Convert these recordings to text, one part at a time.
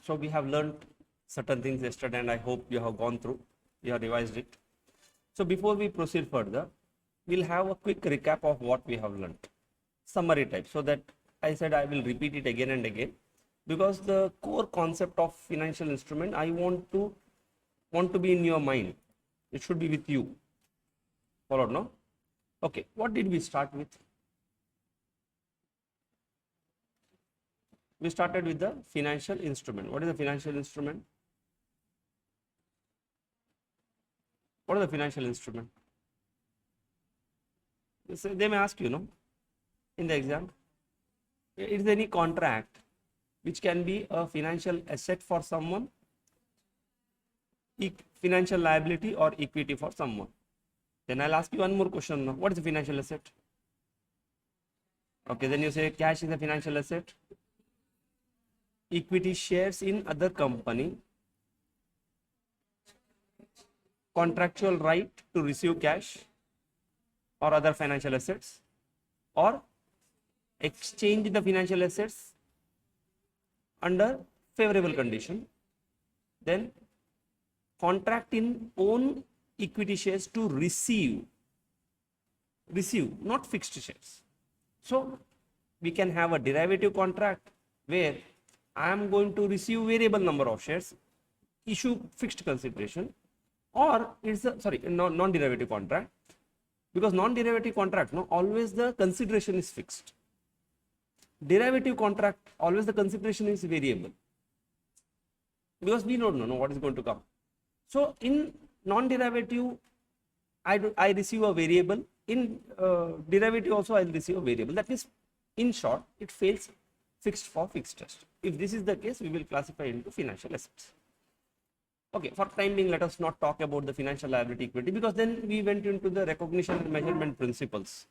So we have learned certain things yesterday, and I hope you have gone through, you have revised it. So before we proceed further, we'll have a quick recap of what we have learned, summary type, so that I said I will repeat it again and again, because the core concept of financial instrument I want to be in your mind. It should be with you. Followed, no? Okay, what did we start with? We started with the financial instrument. What is a financial instrument? What is a financial instrument? They may ask you, no, in the exam. It is any contract which can be a financial asset for someone, financial liability or equity for someone. Then I'll ask you one more question now. What is a financial asset? Okay, then you say cash is a financial asset. Equity shares in other company. Contractual right to receive cash or other financial assets, or exchange the financial assets under favorable condition. Then contract in own equity shares to receive, not fixed shares. So we can have a derivative contract where I am going to receive variable number of shares, issue fixed consideration, or it's a non-derivative contract, because non-derivative contract, no, always the consideration is fixed. Derivative contract, always the consideration is variable, because we don't know what is going to come. So in non-derivative, I receive a variable. In derivative also I will receive a variable. That means, in short, it fails fixed for fixed test. If this is the case, we will classify into financial assets. Okay, for time being, let us not talk about the financial liability equity, because then we went into the recognition and measurement principles.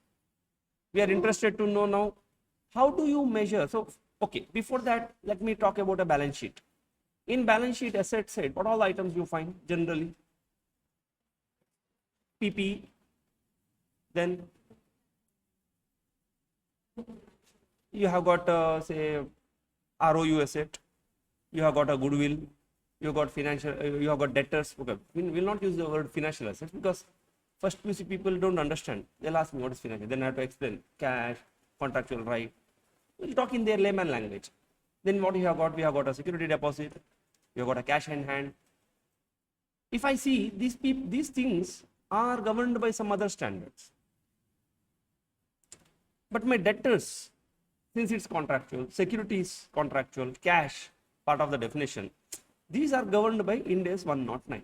We are interested to know now, how do you measure? So, okay, before that, let me talk about a balance sheet. In balance sheet asset side, what all items you find generally? PP, then you have got say ROU asset, you have got a goodwill, you have got financial, you have got debtors. Okay, we will not use the word financial assets, because first you see people don't understand. They'll ask me what is financial, then I have to explain cash, contractual right. We'll talk in their layman language. Then what you have got? We have got a security deposit, you have got a cash in hand. If I see these things are governed by some other standards, but my debtors, since it's contractual, securities contractual, cash part of the definition, these are governed by Ind AS 109.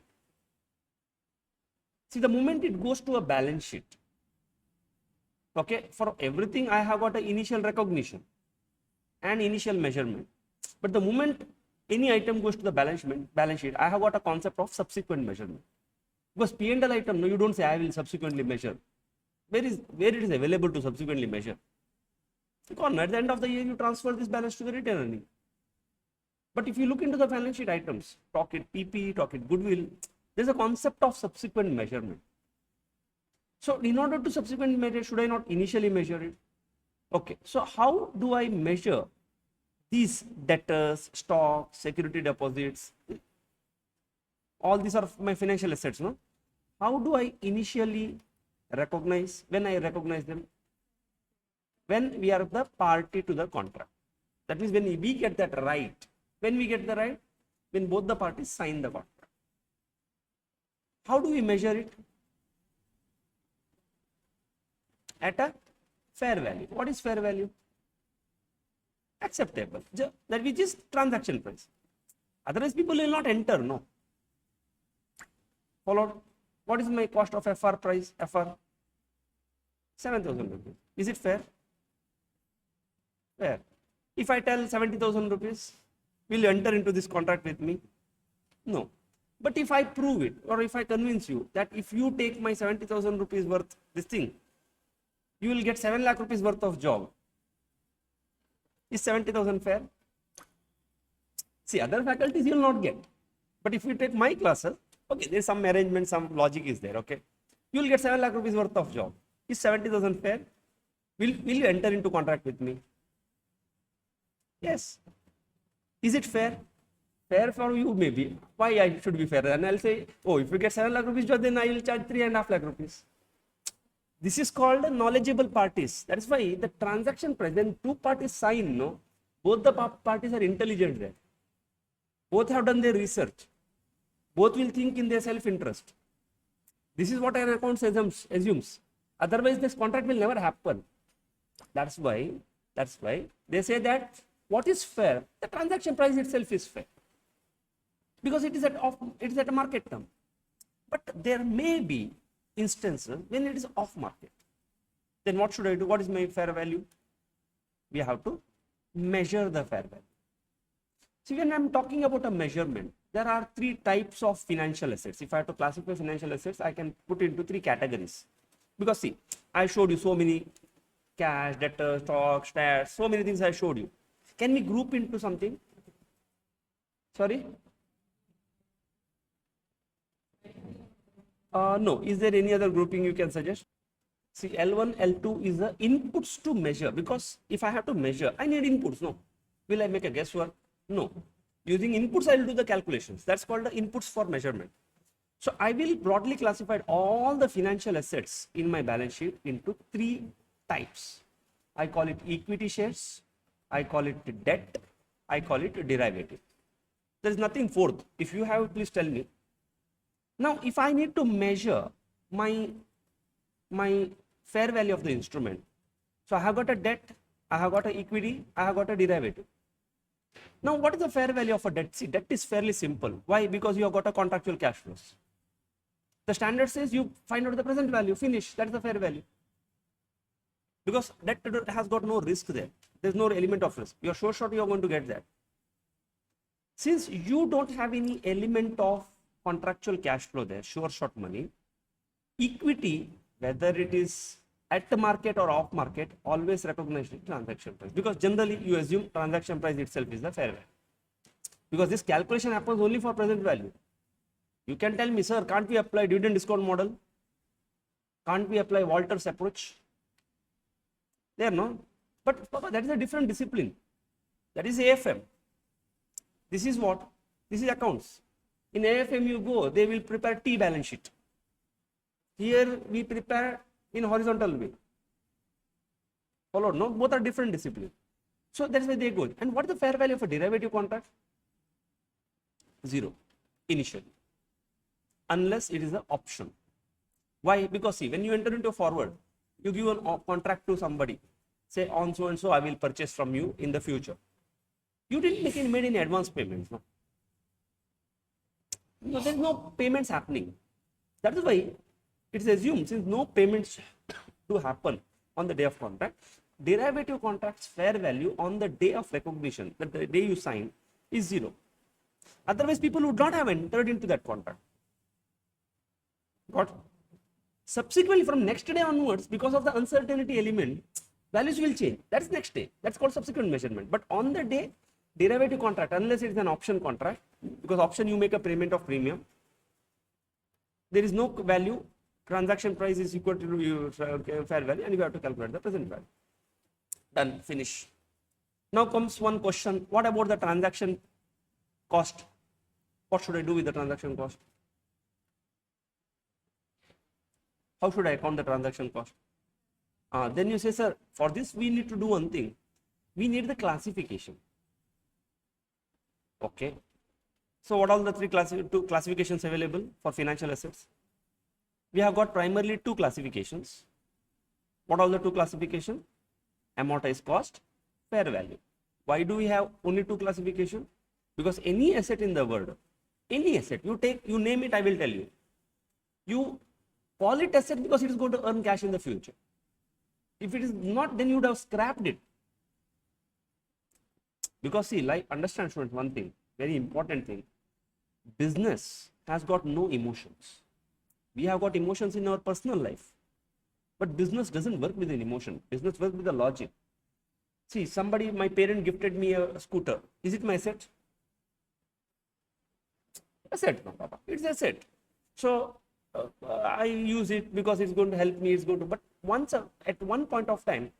See, the moment it goes to a balance sheet, okay, for everything I have got an initial recognition and initial measurement, but the moment any item goes to the balance sheet, I have got a concept of subsequent measurement. Because P&L item, no, you don't say I will subsequently measure. Where it is available to subsequently measure? Because at the end of the year, you transfer this balance to the retained earning. But if you look into the balance sheet items, talk it PP, talk it goodwill, there's a concept of subsequent measurement. So in order to subsequently measure, should I not initially measure it? Okay, so how do I measure these debtors, stock, security deposits? All these are my financial assets, no? How do I initially recognize? When I recognize them? When we are the party to the contract. That means when we get that right. When we get the right? When both the parties sign the contract. How do we measure it? At a fair value. What is fair value? Acceptable. That which is transaction price. Otherwise people will not enter, no. Followed. What is my cost of FR price? FR 7,000 rupees. Is it fair? Fair. If I tell 70,000 rupees, will you enter into this contract with me? No. But if I prove it, or if I convince you that if you take my 70,000 rupees worth this thing, you will get 7 lakh rupees worth of job. Is 70,000 fair? See, other faculties you will not get. But if you take my classes, okay, there is some arrangement, some logic is there, okay. You will get 7 lakh rupees worth of job. Is 70,000 fair? Will you enter into contract with me? Yes. Is it fair? Fair for you maybe. Why I should be fair? And I'll say, oh, if you get 7 lakh rupees, then I will charge 3.5 lakh rupees. This is called knowledgeable parties. That's why the transaction price, when two parties sign, no, both the parties are intelligent there. Both have done their research. Both will think in their self-interest. This is what an account assumes. Otherwise, this contract will never happen. That's why they say that what is fair, the transaction price itself is fair. Because it is at a market term. But there may be instances when it is off market. Then what should I do? What is my fair value? We have to measure the fair value. See, when I'm talking about a measurement, there are 3 types of financial assets. If I have to classify financial assets, I can put it into 3 categories. Because see, I showed you so many cash, debtors, stocks, shares, so many things I showed you. Can we group into something? Sorry? No. Is there any other grouping you can suggest? See, L1, L2 is the inputs to measure. Because if I have to measure, I need inputs. No. Will I make a guesswork? No. Using inputs, I will do the calculations. That's called the inputs for measurement. So I will broadly classify all the financial assets in my balance sheet into 3 types. I call it equity shares, I call it debt, I call it derivative. There is nothing fourth. If you have, please tell me. Now, if I need to measure my fair value of the instrument, so I have got a debt, I have got an equity, I have got a derivative. Now, what is the fair value of a debt? See, debt is fairly simple. Why? Because you have got a contractual cash flows. The standard says you find out the present value, finish. That is the fair value. Because debt has got no risk there. There is no element of risk. You are sure shot you are going to get that. Since you don't have any element of contractual cash flow there, sure shot money, equity, whether it is at the market or off market, always recognize the transaction price. Because generally you assume transaction price itself is the fair value. Because this calculation happens only for present value. You can tell me, sir, can't we apply dividend discount model? Can't we apply Walter's approach? There, no? But Papa, that is a different discipline. That is AFM. This is what? This is accounts. In AFM you go, they will prepare T balance sheet. Here we prepare in horizontal way. Followed, no? Both are different disciplines. So that's why they go. And what is the fair value of a derivative contract? 0 initially. Unless it is an option. Why? Because see, when you enter into a forward, you give a contract to somebody. Say on so and so I will purchase from you in the future. You didn't make any advance payments. No? No, there is no payments happening. That is why it is assumed, since no payments to happen on the day of contract, derivative contract's fair value on the day of recognition, the day you sign, is 0. Otherwise, people would not have entered into that contract. Got? Subsequently, from next day onwards, because of the uncertainty element, values will change. That's next day. That's called subsequent measurement. But on the day, derivative contract, unless it is an option contract, because option you make a payment of premium, there is no value. Transaction price is equal to your fair value, and you have to calculate the present value. Done. Finish. Now comes one question. What about the transaction cost? What should I do with the transaction cost? How should I account the transaction cost? Then you say, sir, for this we need to do one thing. We need the classification. Okay. So what are the two classifications available for financial assets? We have got primarily 2 classifications. What are the 2 classifications? Amortized cost, fair value. Why do we have only 2 classifications? Because any asset in the world, any asset, you name it, I will tell you. You call it asset because it is going to earn cash in the future. If it is not, then you would have scrapped it. Because see, like, understand students, one thing, very important thing, business has got no emotions. We have got emotions in our personal life, but business doesn't work with an emotion. Business works with the logic. See, my parent gifted me a scooter. Is it my asset? Asset, no, Papa. It's asset. So I use it because it's going to help me. But at one point of time,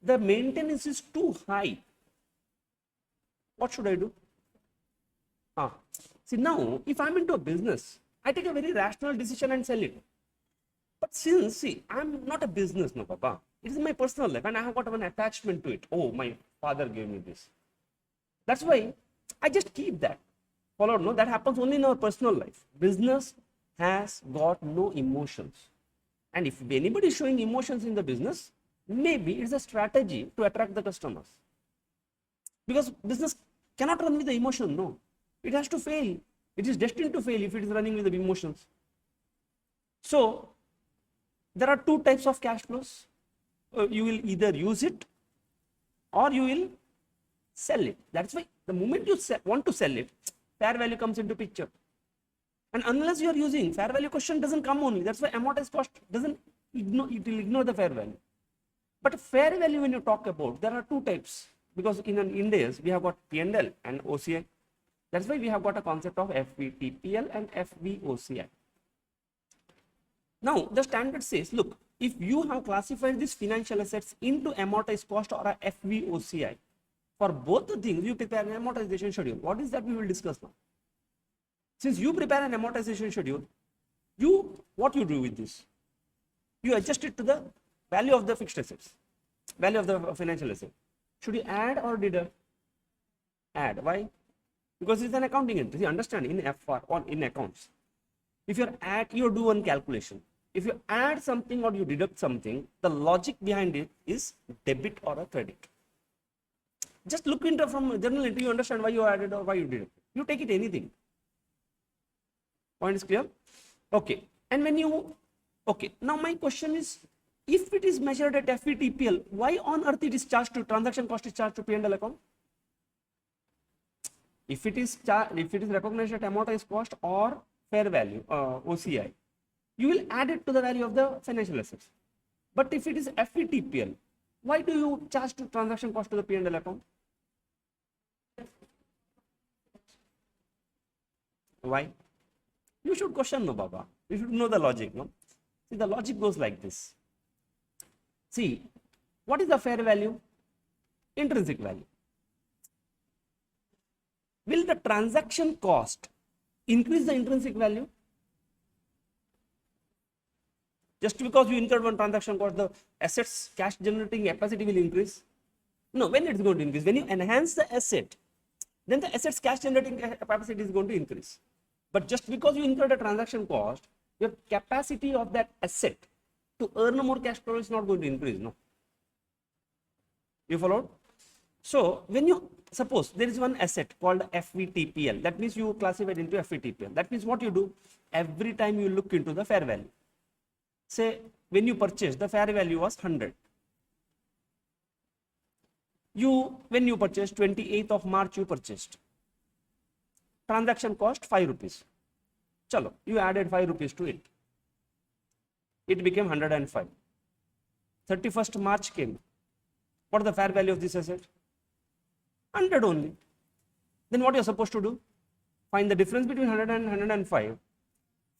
the maintenance is too high. What should I do? See now, if I'm into a business, I take a very rational decision and sell it. But since, see, I'm not a business, no, Papa. It is my personal life and I have got an attachment to it. Oh, my father gave me this. That's why I just keep that. Follow, no? That happens only in our personal life. Business has got no emotions. And if anybody is showing emotions in the business, maybe it's a strategy to attract the customers. Because business cannot run with the emotion, no. It has to fail. It is destined to fail if it is running with the emotions. So, there are two types of cash flows. You will either use it or you will sell it. That's why the moment you want to sell it, fair value comes into picture. And unless you are using, fair value question doesn't come only. That's why amortized cost doesn't ignore, it will ignore the fair value. But fair value, when you talk about, there are two types. Because in Ind AS, we have got P&L and OCI. That's why we have got a concept of FVTPL and FVOCI. Now, the standard says, look, if you have classified these financial assets into amortized cost or a FVOCI, for both the things, you prepare an amortization schedule. What is that we will discuss now? Since you prepare an amortization schedule, what you do with this? You adjust it to the value of the fixed assets, value of the financial asset. Should you add or deduct? Add. Why? Because it's an accounting entry. See, understand, in FR or in accounts, if you do one calculation. If you add something or you deduct something, the logic behind it is debit or a credit. Just look into from journal entry, you understand why you added or why you did it. You take it anything. Point is clear? Okay. And when you, okay, now my question is, if it is measured at FVTPL, why on earth it is charged to, transaction cost is charged to P&L account? If it is recognized at amortized cost or fair value, OCI, you will add it to the value of the financial assets. But if it is FVTPL, why do you charge to transaction cost to the P&L account? Why? You should question, no, Baba. You should know the logic, no? See, the logic goes like this. See, what is the fair value? Intrinsic value. Will the transaction cost increase the intrinsic value? Just because you incurred one transaction cost, the assets cash generating capacity will increase? No, when it's going to increase? When you enhance the asset, then the assets cash generating capacity is going to increase. But just because you incurred a transaction cost, your capacity of that asset to earn more cash flow is not going to increase, no? You followed? So, when you suppose there is one asset called FVTPL, that means you classify it into FVTPL. That means what you do? Every time you look into the fair value. Say, when you purchase, the fair value was 100. When you purchased, 28th of March, you purchased. Transaction cost 5 rupees. Chalo, you added 5 rupees to it. It became 105. 31st March came. What is the fair value of this asset? 100 only. Then what you are supposed to do? Find the difference between 100 and 105.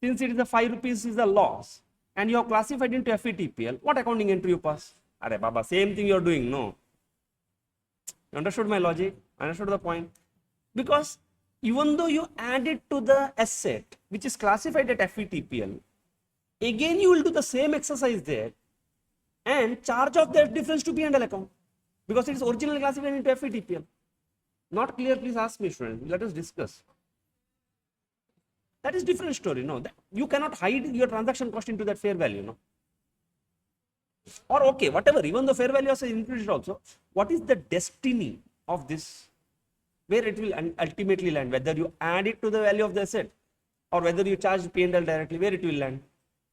Since it is the 5 rupees is a loss and you have classified into FVTPL, what accounting entry you pass? Are Baba, same thing you are doing, no? You understood my logic? Understood the point? Because even though you add it to the asset which is classified at FVTPL, again you will do the same exercise there and charge off that difference to P&L account because it is originally classified into FVTPL. Not clear, please ask me, students. Let us discuss. That is different story, no? You cannot hide your transaction cost into that fair value, no? Or okay, whatever, even though fair value has increased also, what is the destiny of this? Where it will ultimately land, whether you add it to the value of the asset or whether you charge P&L directly, where it will land?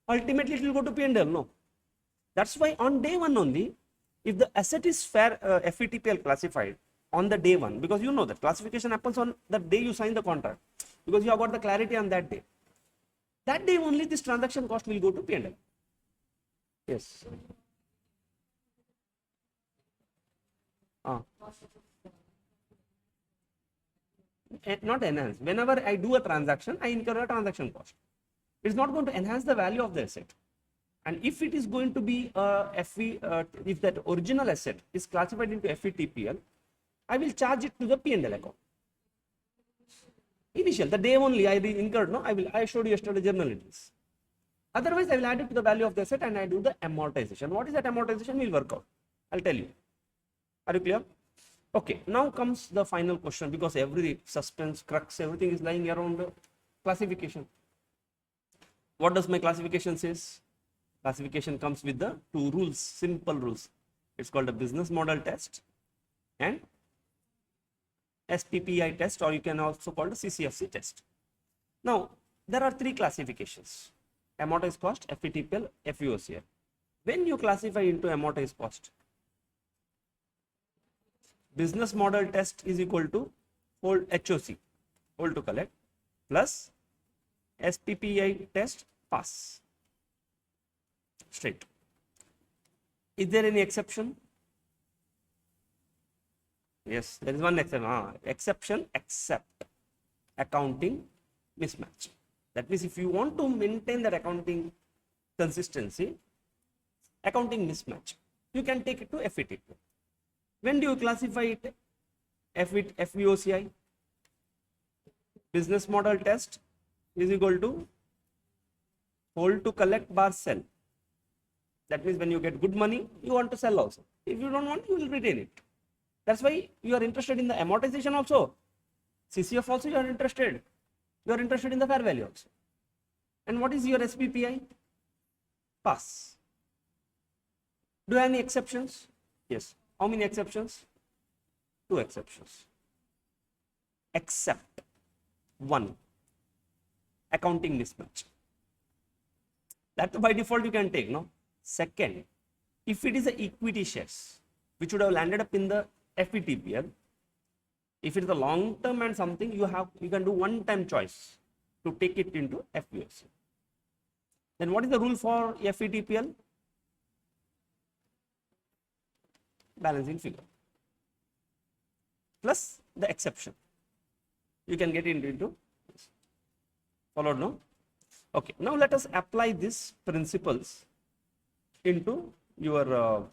Ultimately, it will go to P&L, no? That's why on day one only, if the asset is fair FVTPL classified on the day one, because you know that classification happens on the day you sign the contract, because you have got the clarity on that day. That day only this transaction cost will go to P&L. Yes. Not enhance. Whenever I do a transaction, I incur a transaction cost. It's not going to enhance the value of the asset. And if it is going to be if that original asset is classified into FVTPL, I will charge it to the P&L account. Initial, the day only I incurred, no, I showed you yesterday journal entries. Otherwise, I will add it to the value of the asset and I do the amortization. What is that amortization? Will work out. I'll tell you. Are you clear? Okay, now comes the final question, because every suspense, crux, everything is lying around the classification. What does my classification says? Classification comes with the two rules, simple rules. It's called a business model test and SPPI test, or you can also call the CCFC test. Now, there are three classifications: amortized cost, FVTPL, FVOCI. When you classify into amortized cost, business model test is equal to HOC, hold to collect, plus SPPI test, pass. Straight. Is there any exception? Yes, there is one exception. Exception, except accounting mismatch. That means if you want to maintain that accounting consistency, accounting mismatch, you can take it to FVTPL. When do you classify it? FVOCI. Business model test is equal to hold to collect bar sell. That means when you get good money, you want to sell also. If you don't want, you will retain it. That's why you are interested in the amortization also. CCF also you are interested. You are interested in the fair value also. And what is your SPPI? Pass. Do you have any exceptions? Yes. How many exceptions? Two exceptions. Except one, accounting mismatch. That by default you can take, no? Second, if it is a equity shares, which would have landed up in the FVTPL, if it is a long term and something, you can do one time choice to take it into FVOC. Then what is the rule for FVTPL? Balancing figure plus the exception. You can get into this. Followed, no? Okay, now let us apply these principles into your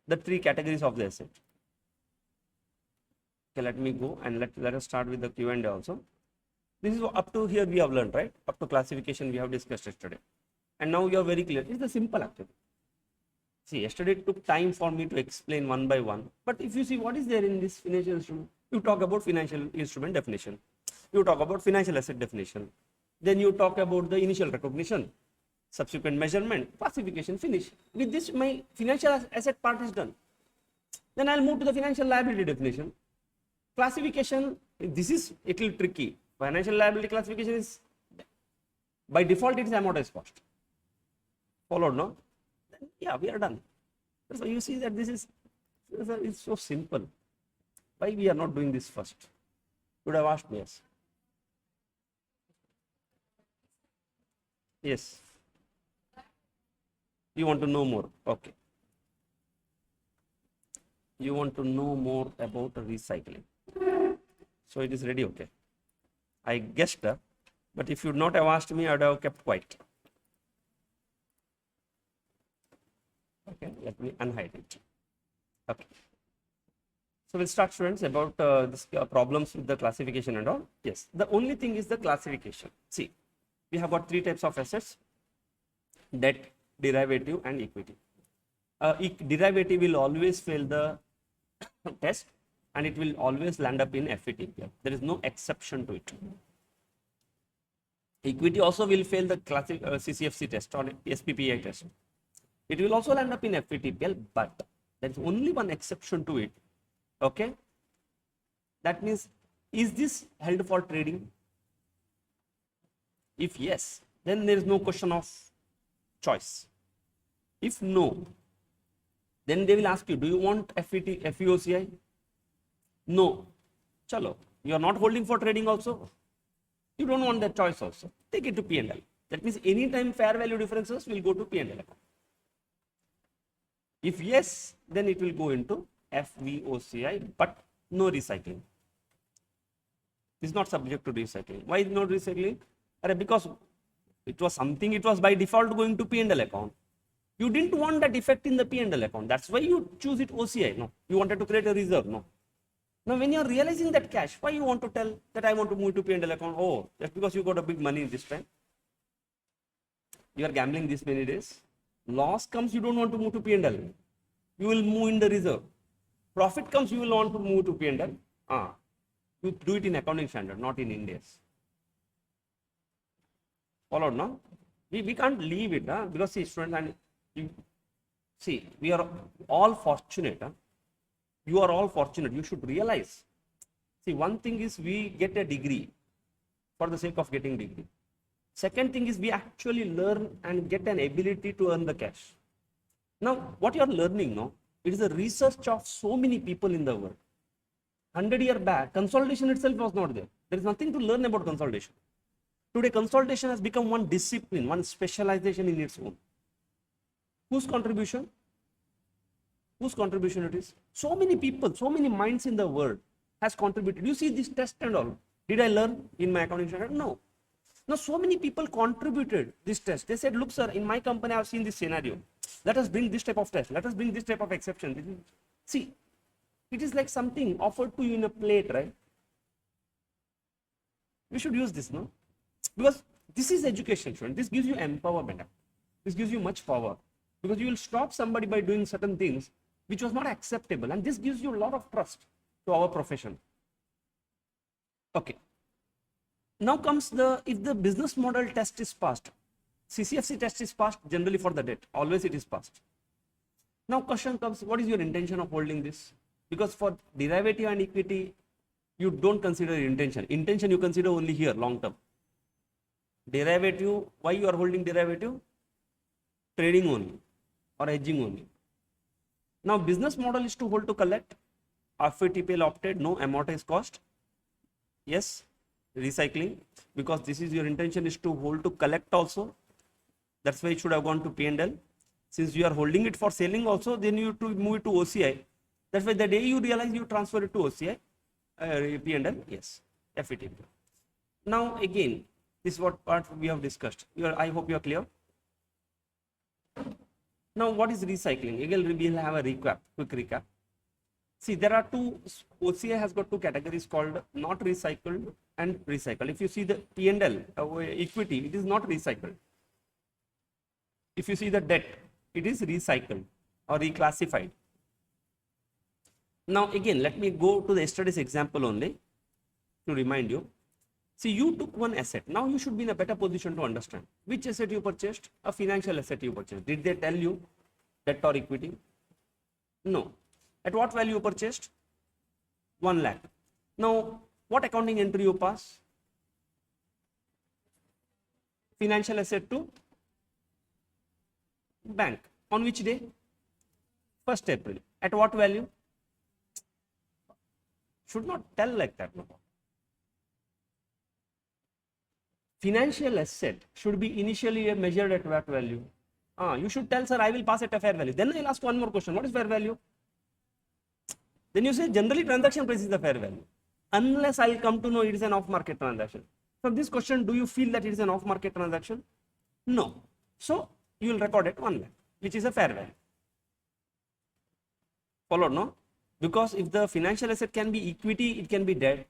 the three categories of the asset. Okay, let me go and let us start with the Q&A also. This is up to here we have learned, right? Up to classification we have discussed yesterday, and now you are very clear. It's a simple activity. See, yesterday it took time for me to explain one by one, but if you see what is there in this financial instrument, you talk about financial instrument definition, you talk about financial asset definition, then you talk about the initial recognition, subsequent measurement, classification, finish. With this, my financial asset part is done. Then I'll move to the financial liability definition. Classification, this is a little tricky. Financial liability classification is, by default, it is amortized cost. Followed, no? Then, yeah, we are done. So you see that this is it's so simple. Why we are not doing this first? You would have asked me. Yes. Yes. You want to know more? Okay. You want to know more about recycling. So it is ready, okay. I guessed, but if you would not have asked me, I would have kept quiet. Okay, let me unhide it. Okay. So we'll start, students, about this problems with the classification and all. Yes, the only thing is the classification. See, we have got three types of assets: debt, derivative, and equity. Derivative will always fail the test, and it will always land up in FVTPL. There is no exception to it. Equity also will fail the classic CCFC test or SPPI test. It will also land up in FVTPL, but there is only one exception to it. Okay, that means, is this held for trading? If yes, then there is no question of choice. If no, then they will ask you, do you want FVOCI? No. Chalo, you are not holding for trading also. You don't want that choice also. Take it to P&L. That means anytime fair value differences will go to P&L account. If yes, then it will go into FVOCI, but no recycling. This is not subject to recycling. Why is not recycling? Because it was something, it was by default going to P&L account. You didn't want that effect in the P&L account. That's why you choose it OCI. No, you wanted to create a reserve. No, Now, when you are realizing that cash, why you want to tell that I want to move to P&L account? Oh, just because you got a big money this time. You are gambling this many days. Loss comes, you don't want to move to P&L. You will move in the reserve. Profit comes, you will want to move to P&L. You do it in accounting standard, not in India's. Followed, no? We can't leave it, because see, students, and see, we are all fortunate. You are all fortunate. You should realize. See, one thing is we get a degree for the sake of getting degree. Second thing is we actually learn and get an ability to earn the cash. Now, what you are learning now, it is a research of so many people in the world. 100 years back, consolidation itself was not there. There is nothing to learn about consolidation. Today, consolidation has become one discipline, one specialization in its own. Whose contribution? Whose contribution it is? So many people, so many minds in the world has contributed. You see this test and all. Did I learn in my accounting standard? No. Now, so many people contributed this test. They said, look, sir, in my company, I have seen this scenario. Let us bring this type of test. Let us bring this type of exception. See, it is like something offered to you in a plate, right? We should use this, no? Because this is education, student. This gives you empowerment. This gives you much power. Because you will stop somebody by doing certain things which was not acceptable. And this gives you a lot of trust to our profession. Okay. Now comes if the business model test is passed. CCFC test is passed generally for the debt. Always it is passed. Now question comes, what is your intention of holding this? Because for derivative and equity, you don't consider intention. Intention you consider only here, long term. Derivative, why you are holding derivative? Trading only or hedging only. Now business model is to hold to collect. FVTPL opted, no. Amortized cost, yes. Recycling, because this is your intention is to hold to collect also. That's why it should have gone to P&L. Since you are holding it for selling also, then you have to move it to OCI. That's why the day you realize you transfer it to OCI, P&L, yes, FVTPL. Now again, this is what part we have discussed. I hope you are clear. Now what is recycling? Again, we will have a recap, quick recap. See, there are OCI has got two categories called not recycled and recycled. If you see the P&L, equity, it is not recycled. If you see the debt, it is recycled or reclassified. Now again, let me go to the yesterday's example only to remind you. See, you took one asset. Now you should be in a better position to understand. Which asset you purchased? A financial asset you purchased. Did they tell you debt or equity? No. At what value you purchased? 1 lakh. Now, what accounting entry you pass? Financial asset to bank. On which day? 1st April. At what value? Should not tell like that. No. Financial asset should be initially measured at what value? You should tell, sir, I will pass at a fair value. Then I'll ask one more question. What is fair value? Then you say generally transaction price is the fair value. Unless I'll come to know it is an off-market transaction. From this question, do you feel that it is an off-market transaction? No. So you will record it 1 lakh, which is a fair value. Followed, no? Because if the financial asset can be equity, it can be debt.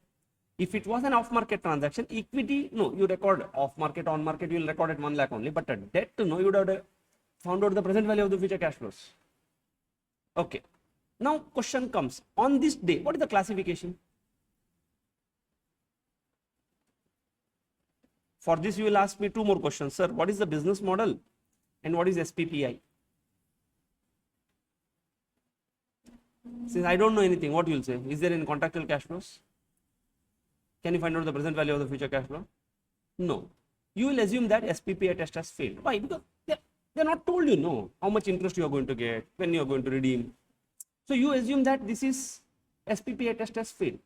If it was an off-market transaction, equity, no, you record off-market, on-market, you will record it 1 lakh only. But a debt, no, you would have found out the present value of the future cash flows. Okay. Now question comes, on this day, what is the classification? For this you will ask me 2 more questions. Sir, what is the business model and what is SPPI? Since I don't know anything, what you will say? Is there any contractual cash flows? Can you find out the present value of the future cash flow? No. You will assume that SPPI test has failed. Why? Because they are not told you know how much interest you are going to get, when you are going to redeem. So you assume that this is SPPI test has failed.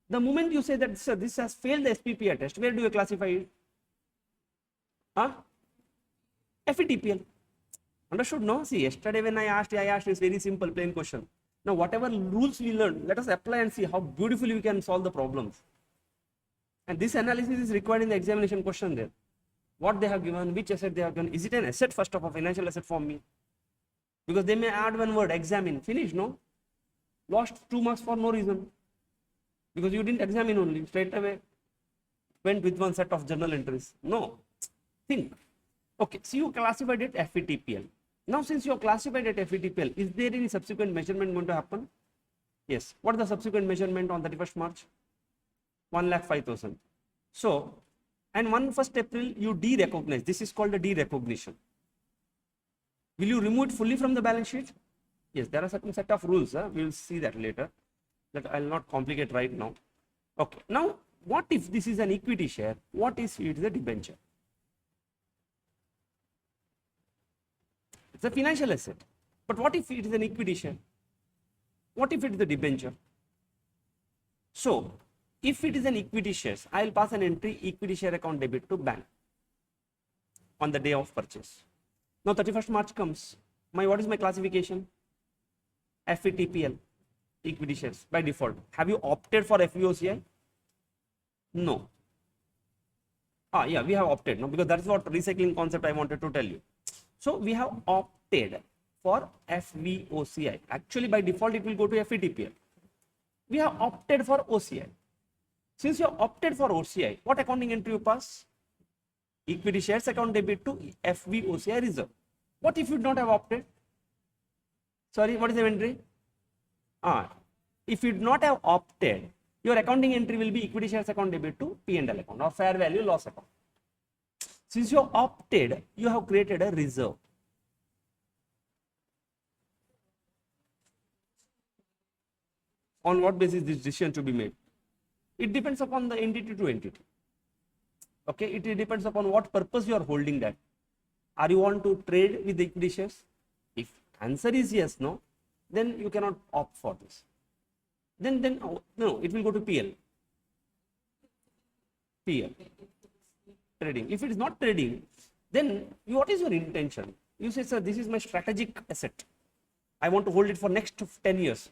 The moment you say that, sir, this has failed the SPPI test, where do you classify it? FVTPL. Understood? No? See, yesterday when I asked this very simple plain question. Now whatever rules we learned, let us apply and see how beautifully we can solve the problems. And this analysis is required in the examination question there. What they have given, which asset they have given. Is it an asset first of all, financial asset for me? Because they may add one word, examine, finish, no? Lost 2 marks for no reason. because you didn't examine only, straight away went with one set of journal entries. No, think. Okay, so you classified it FETPL. Now, since you have classified it FETPL, is there any subsequent measurement going to happen? Yes. What is the subsequent measurement on 31st March? 1,05,000. So, and 1st April, you de-recognize. This is called a de-recognition. Will you remove it fully from the balance sheet? Yes, there are certain set of rules. We will see that later. That I will not complicate right now. Okay. Now, what if this is an equity share? What if it is a debenture? It's a financial asset. But what if it is an equity share? What if it is a debenture? So, if it is an equity shares, I will pass an entry equity share account debit to bank on the day of purchase. Now 31st March comes. What is my classification? FETPL, equity shares by default. Have you opted for FVOCI? No. Yeah, we have opted, no, because that's what recycling concept I wanted to tell you. So we have opted for FVOCI. Actually, by default, it will go to FETPL. We have opted for OCI. Since you have opted for OCI, what accounting entry you pass? Equity shares account debit to FVOCI reserve. What if you do not have opted? Sorry, what is the entry? If you do not have opted, your accounting entry will be equity shares account debit to P&L account or fair value loss account. Since you have opted, you have created a reserve. On what basis this decision to be made? It depends upon the entity to entity. Okay, it depends upon what purpose you are holding that. Are you want to trade with the equity shares? If answer is yes, no, then you cannot opt for this. Then no, it will go to PL. Trading. If it is not trading, then what is your intention? You say, sir, this is my strategic asset. I want to hold it for next 10 years.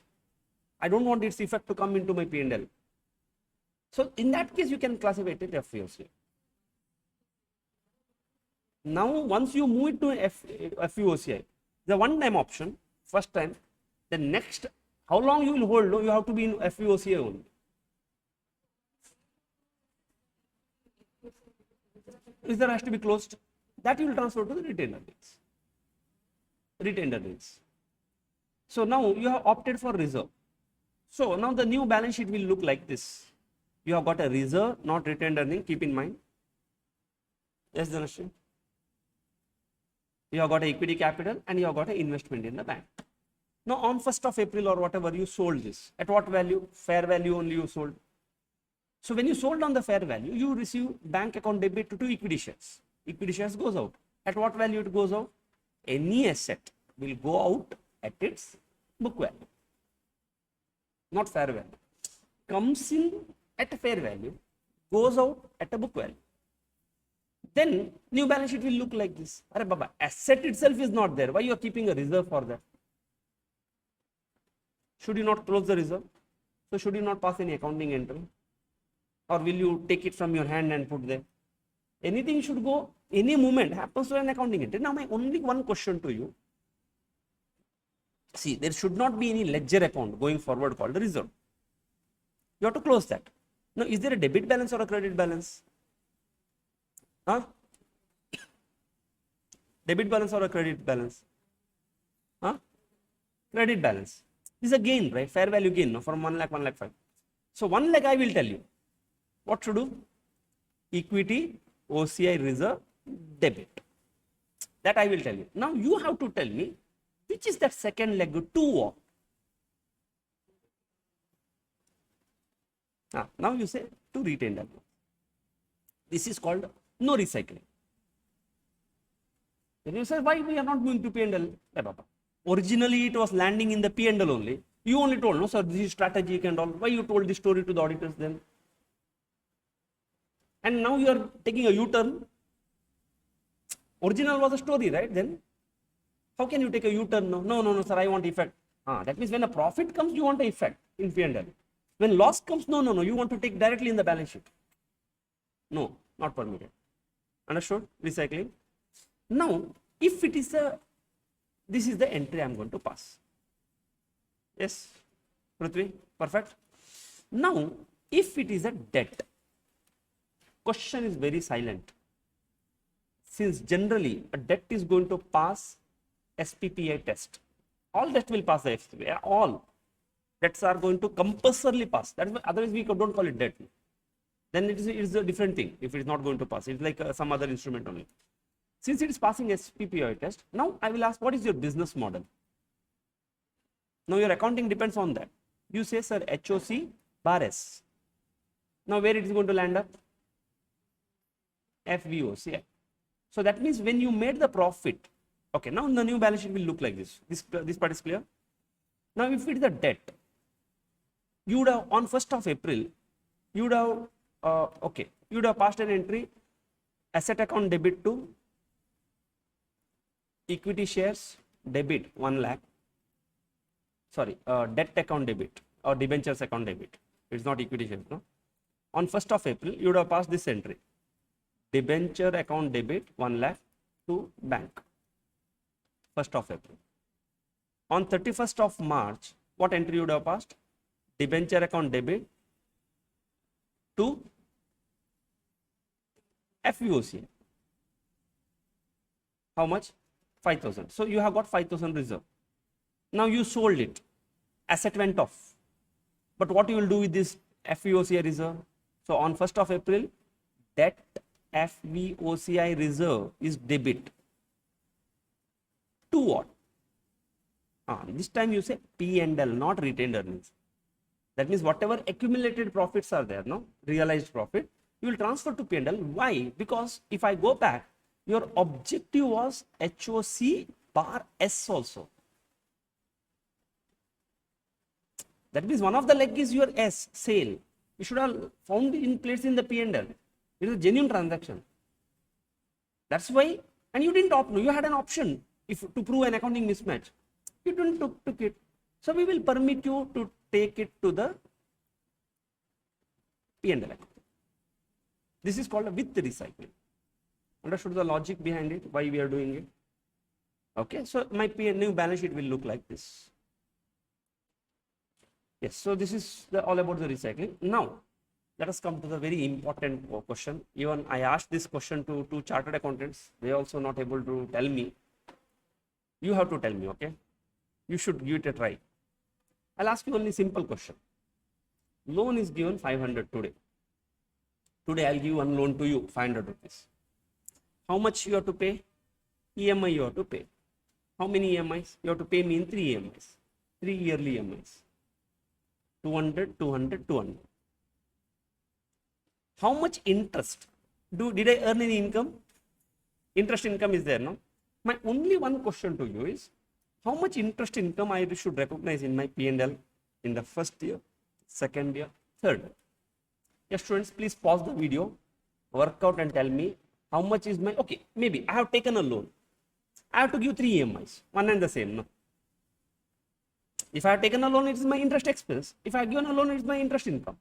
I don't want its effect to come into my P&L. So in that case, you can classify it as FVOCI. Now, once you move it to FVOCI, the one-time option, first time, the next, how long you will hold? No, you have to be in FVOCI only. Reserve has to be closed. That you will transfer to the retained earnings. So now you have opted for reserve. So now the new balance sheet will look like this. You have got a reserve, not retained earning, keep in mind. Yes, Dhanashree? You have got an equity capital and you have got an investment in the bank. Now on 1st of April or whatever, you sold this. At what value? Fair value only you sold. So when you sold on the fair value, you receive bank account debit to equity shares. Equity shares goes out. At what value it goes out? Any asset will go out at its book value, not fair value. Comes in at a fair value, goes out at a book value. Then new balance sheet will look like this. Arre Baba, asset itself is not there. Why you are keeping a reserve for that? Should you not close the reserve? So should you not pass any accounting entry? Or will you take it from your hand and put there? Anything should go, any movement happens to an accounting entry. Now my only one question to you. See, there should not be any ledger account going forward called the reserve. You have to close that. Now, is there a debit balance or a credit balance? Debit balance or a credit balance? Credit balance. This is a gain, right? Fair value gain, no? From 1 lakh, 1 lakh 5. So 1 lakh I will tell you. What to do? Equity, OCI reserve, debit. That I will tell you. Now you have to tell me which is that second leg to what? Now you say to retained earnings. This is called no recycling. Then you say, why we are not going to P&L? Originally it was landing in the P&L only. You only told, no sir, this is strategic and all. Why you told this story to the auditors then? And now you are taking a U-turn. Original was a story, right? Then how can you take a U-turn now? No, sir, I want effect. That means when a profit comes, you want an effect in P&L. When loss comes, no, you want to take directly in the balance sheet. No, not permitted. Understood? Recycling. Now, if it is this is the entry I am going to pass. Yes, Prithvi, perfect. Now, If it is a debt, question is very silent. Since generally a debt is going to pass SPPI test. All debt will pass the SPPI. All debts are going to compulsorily pass. That is why otherwise we don't call it debt. Then it is a different thing if it is not going to pass. It's like some other instrument only. Since it is passing SPPI test, now I will ask, what is your business model? Now your accounting depends on that. You say, sir, HOC bar S. Now where it is going to land up? FVOC. So that means when you made the profit, okay, now the new balance sheet will look like this. This part is clear. Now if it is a debt, you would have on 1st of April, you would have you would have passed an entry, asset account debit to equity shares debit 1 lakh. Sorry, debt account debit or debentures account debit. It's not equity shares, no. On 1st of April, you would have passed this entry, debenture account debit 1 lakh to bank. 1st of April. On 31st of March, what entry you would have passed? Debenture account debit to FVOC. How much? 5,000. So you have got 5,000 reserve. Now you sold it. Asset went off. But what you will do with this FVOCI reserve? So on 1st of April, debt FVOCI reserve is debit. To what? This time you say P&L, not retained earnings. That means whatever accumulated profits are there, no, realized profit, you will transfer to P&L. Why? Because if I go back, your objective was HOC bar S also. That means one of the leg is your S, sale. You should have found in place in the P&L. It is a genuine transaction. That's why, and you didn't opt, you had an option if to prove an accounting mismatch. You didn't took it. So we will permit you to take it to the P&L account. This is called a with recycling. Understood the logic behind it, why we are doing it? Okay, so my new balance sheet will look like this. Yes, so this is all about the recycling. Now, let us come to the very important question. Even I asked this question to two chartered accountants. They also not able to tell me. You have to tell me, okay? You should give it a try. I'll ask you only simple question. Loan is given 500 today. Today I'll give one loan to you, 500 rupees. How much you have to pay? EMI you have to pay. How many EMIs? You have to pay me in 3 EMIs. 3 yearly EMIs. 200, 200, 200. How much interest? Did I earn any income? Interest income is there, no? My only one question to you is, how much interest income I should recognize in my P&L in the first year, second year, third year? Yes, students, please pause the video, work out and tell me how much is my, okay, maybe I have taken a loan. I have to give 3 EMIs, one and the same, no? If I have taken a loan, it is my interest expense. If I have given a loan, it is my interest income.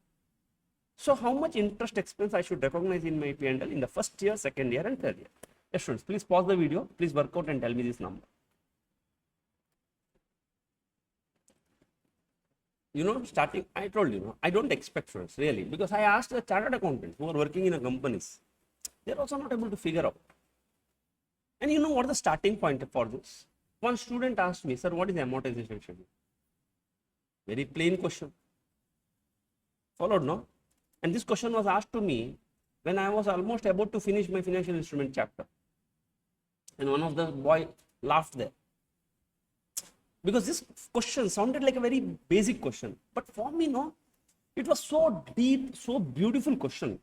So how much interest expense I should recognize in my P&L in the first year, second year and third year? Yes, students, please pause the video, please work out and tell me this number. You know, starting, I told you, no, I don't expect students really, because I asked the chartered accountants who are working in a companies. They're also not able to figure out. And you know what the starting point for this? One student asked me, sir, what is the amortization schedule? Very plain question. Followed, no? And this question was asked to me when I was almost about to finish my financial instrument chapter. And one of the boy laughed there. Because this question sounded like a very basic question. But for me, no, it was so deep, so beautiful question.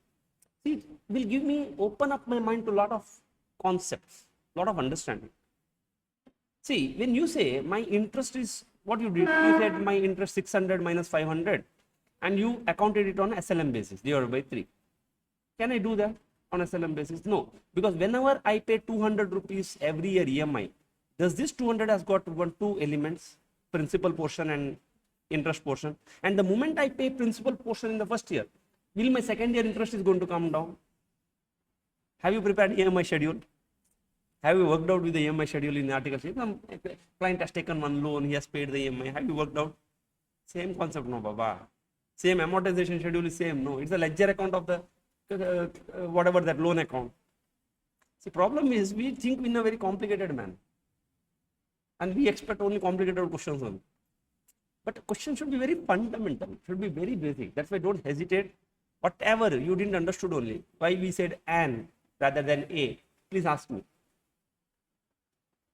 See, it will give me, open up my mind to a lot of concepts, a lot of understanding. See, when you say my interest is, what you did, you said my interest 600 minus 500 and you accounted it on SLM basis, divided by 3. Can I do that on SLM basis? No, because whenever I pay 200 rupees every year EMI, does this 200 has got two elements, principal portion and interest portion. And the moment I pay principal portion in the first year, will my second year interest is going to come down? Have you prepared EMI schedule? Have you worked out with the EMI schedule in the article? Some client has taken one loan, he has paid the EMI. Have you worked out? Same concept, no, Baba. Same amortization schedule is same. No, it's a ledger account of the whatever that loan account. See, problem is we think in a very complicated manner, and we expect only complicated questions only. But question should be very fundamental, should be very basic. That's why don't hesitate. Whatever you didn't understood only, why we said and rather than a, please ask me.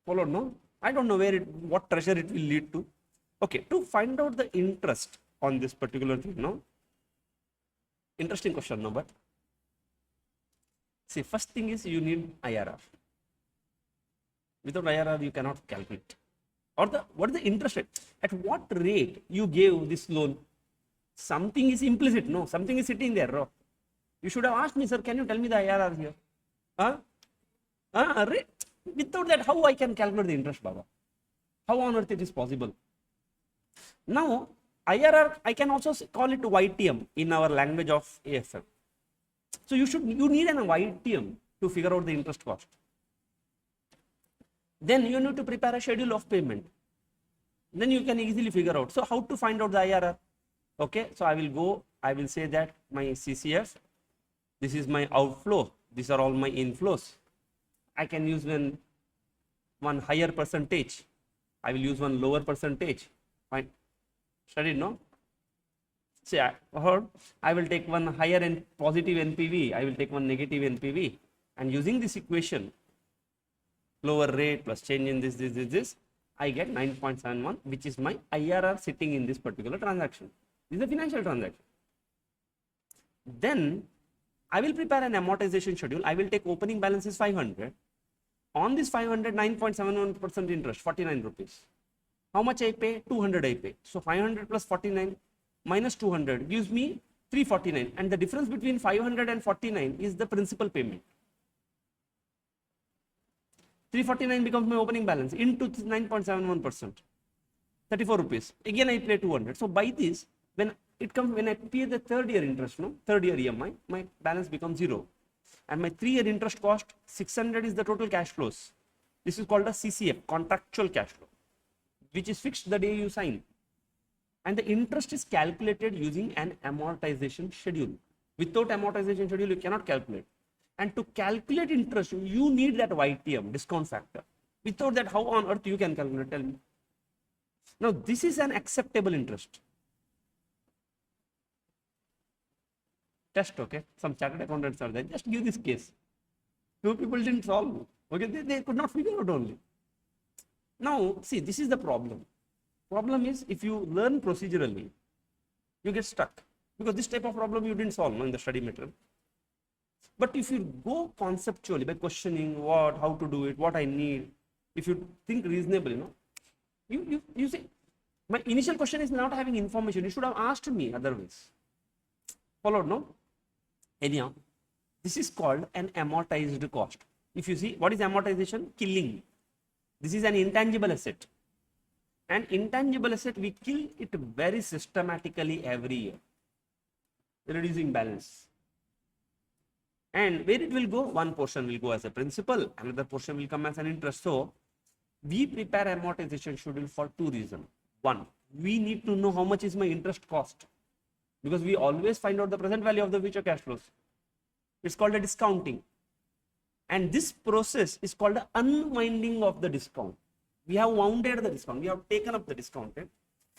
Followed, no? I don't know what treasure it will lead to. Okay, to find out the interest on this particular thing, no? Interesting question, no? But see, first thing is you need IRR. Without IRR, you cannot calculate. Or what is the interest rate? At what rate you gave this loan? Something is implicit, no? Something is sitting there, no? You should have asked me, sir, can you tell me the IRR here? Rate? Without that, how I can calculate the interest, Baba? How on earth it is possible? Now, IRR, I can also call it YTM in our language of AFM. So you need an YTM to figure out the interest cost. Then you need to prepare a schedule of payment. Then you can easily figure out. So how to find out the IRR? Okay, so I will say that my CCF, this is my outflow, these are all my inflows. I can use one higher percentage. I will use one lower percentage. Fine. Studied, no? See, I will take one higher and positive NPV. I will take one negative NPV. And using this equation, lower rate plus change in this, I get 9.71, which is my IRR sitting in this particular transaction. This is a financial transaction. Then I will prepare an amortization schedule. I will take opening balance is 500. On this 500, 9.71% interest, 49 rupees. How much I pay? 200 I pay. So 500 plus 49 minus 200 gives me 349. And the difference between 500 and 49 is the principal payment. 349 becomes my opening balance into 9.71%. 34 rupees. Again I pay 200. So by this, when I pay the third year interest, no, third year EMI, my balance becomes 0. And my 3-year interest cost, 600 is the total cash flows. This is called a CCF, contractual cash flow, which is fixed the day you sign. And the interest is calculated using an amortization schedule. Without amortization schedule, you cannot calculate. And to calculate interest, you need that YTM, discount factor. Without that, how on earth you can calculate? Tell me. Now, this is an acceptable interest. Test, okay? Some chartered accountants are there. Just give this case. Few people didn't solve. Okay, they could not figure out only. Now, see, this is the problem. Problem is, if you learn procedurally, you get stuck. Because this type of problem you didn't solve, no, in the study material. But if you go conceptually by questioning how to do it, what I need, if you think reasonably, no, you say, my initial question is not having information. You should have asked me otherwise. Followed, no? Anyhow, this is called an amortized cost. If you see, what is amortization? Killing. This is an intangible asset. And intangible asset, we kill it very systematically every year, reducing balance. And where it will go? One portion will go as a principal, another portion will come as an interest. So, we prepare amortization schedule for two reasons. One, we need to know how much is my interest cost, because we always find out the present value of the future cash flows. It's called a discounting. And this process is called the unwinding of the discount. We have wounded the discount. We have taken up the discount. Right?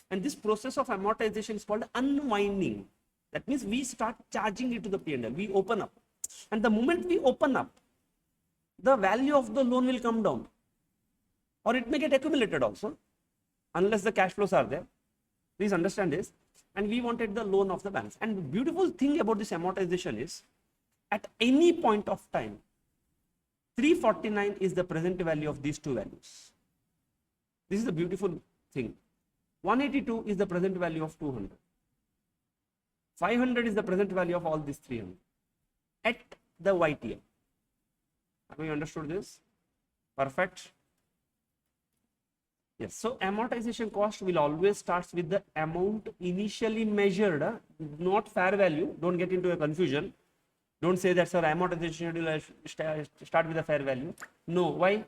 And this process of amortization is called unwinding. That means we start charging it to the P&L. We open up. And the moment we open up, the value of the loan will come down. Or it may get accumulated also, unless the cash flows are there. Please understand this. And we wanted the loan of the balance. And the beautiful thing about this amortization is, at any point of time, 349 is the present value of these two values. This is the beautiful thing. 182 is the present value of 200. 500 is the present value of all these 300 at the YTM. Have you understood this? Perfect. Yes. So amortization cost will always start with the amount initially measured, not fair value. Don't get into a confusion. Don't say that, sir, amortization schedule start with a fair value. No. Why?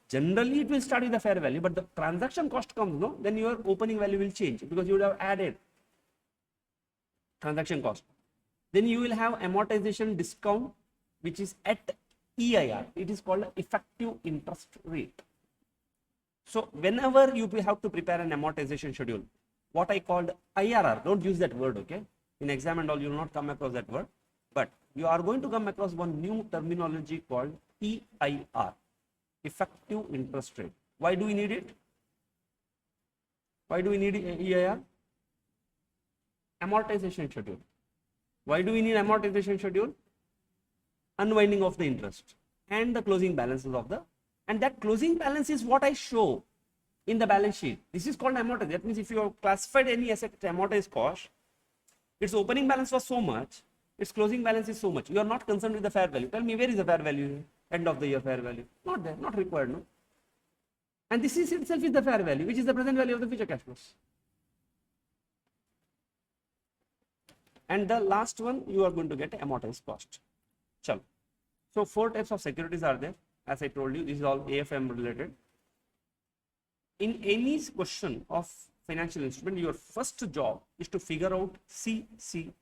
Generally, it will start with a fair value, but the transaction cost comes, no, then your opening value will change because you would have added. transaction cost. Then you will have amortization discount, which is at EIR. It is called effective interest rate. So whenever you have to prepare an amortization schedule, what I called IRR, don't use that word, okay? In exam and all, you will not come across that word, but you are going to come across one new terminology called EIR, effective interest rate. Why do we need it? Why do we need EIR? Amortization schedule. Why do we need amortization schedule? Unwinding of the interest and the closing balances of the, and that closing balance is what I show in the balance sheet. This is called amortization. That means if you have classified any asset at amortized cost, its opening balance was so much, its closing balance is so much. You are not concerned with the fair value. Tell me, where is the fair value? End of the year fair value? Not there, not required, no. And this is itself is the fair value, which is the present value of the future cash flows. And the last one, you are going to get amortized cost. Chalo. So 4 types of securities are there. As I told you, this is all AFM related. In any question of financial instrument, your first job is to figure out CCF.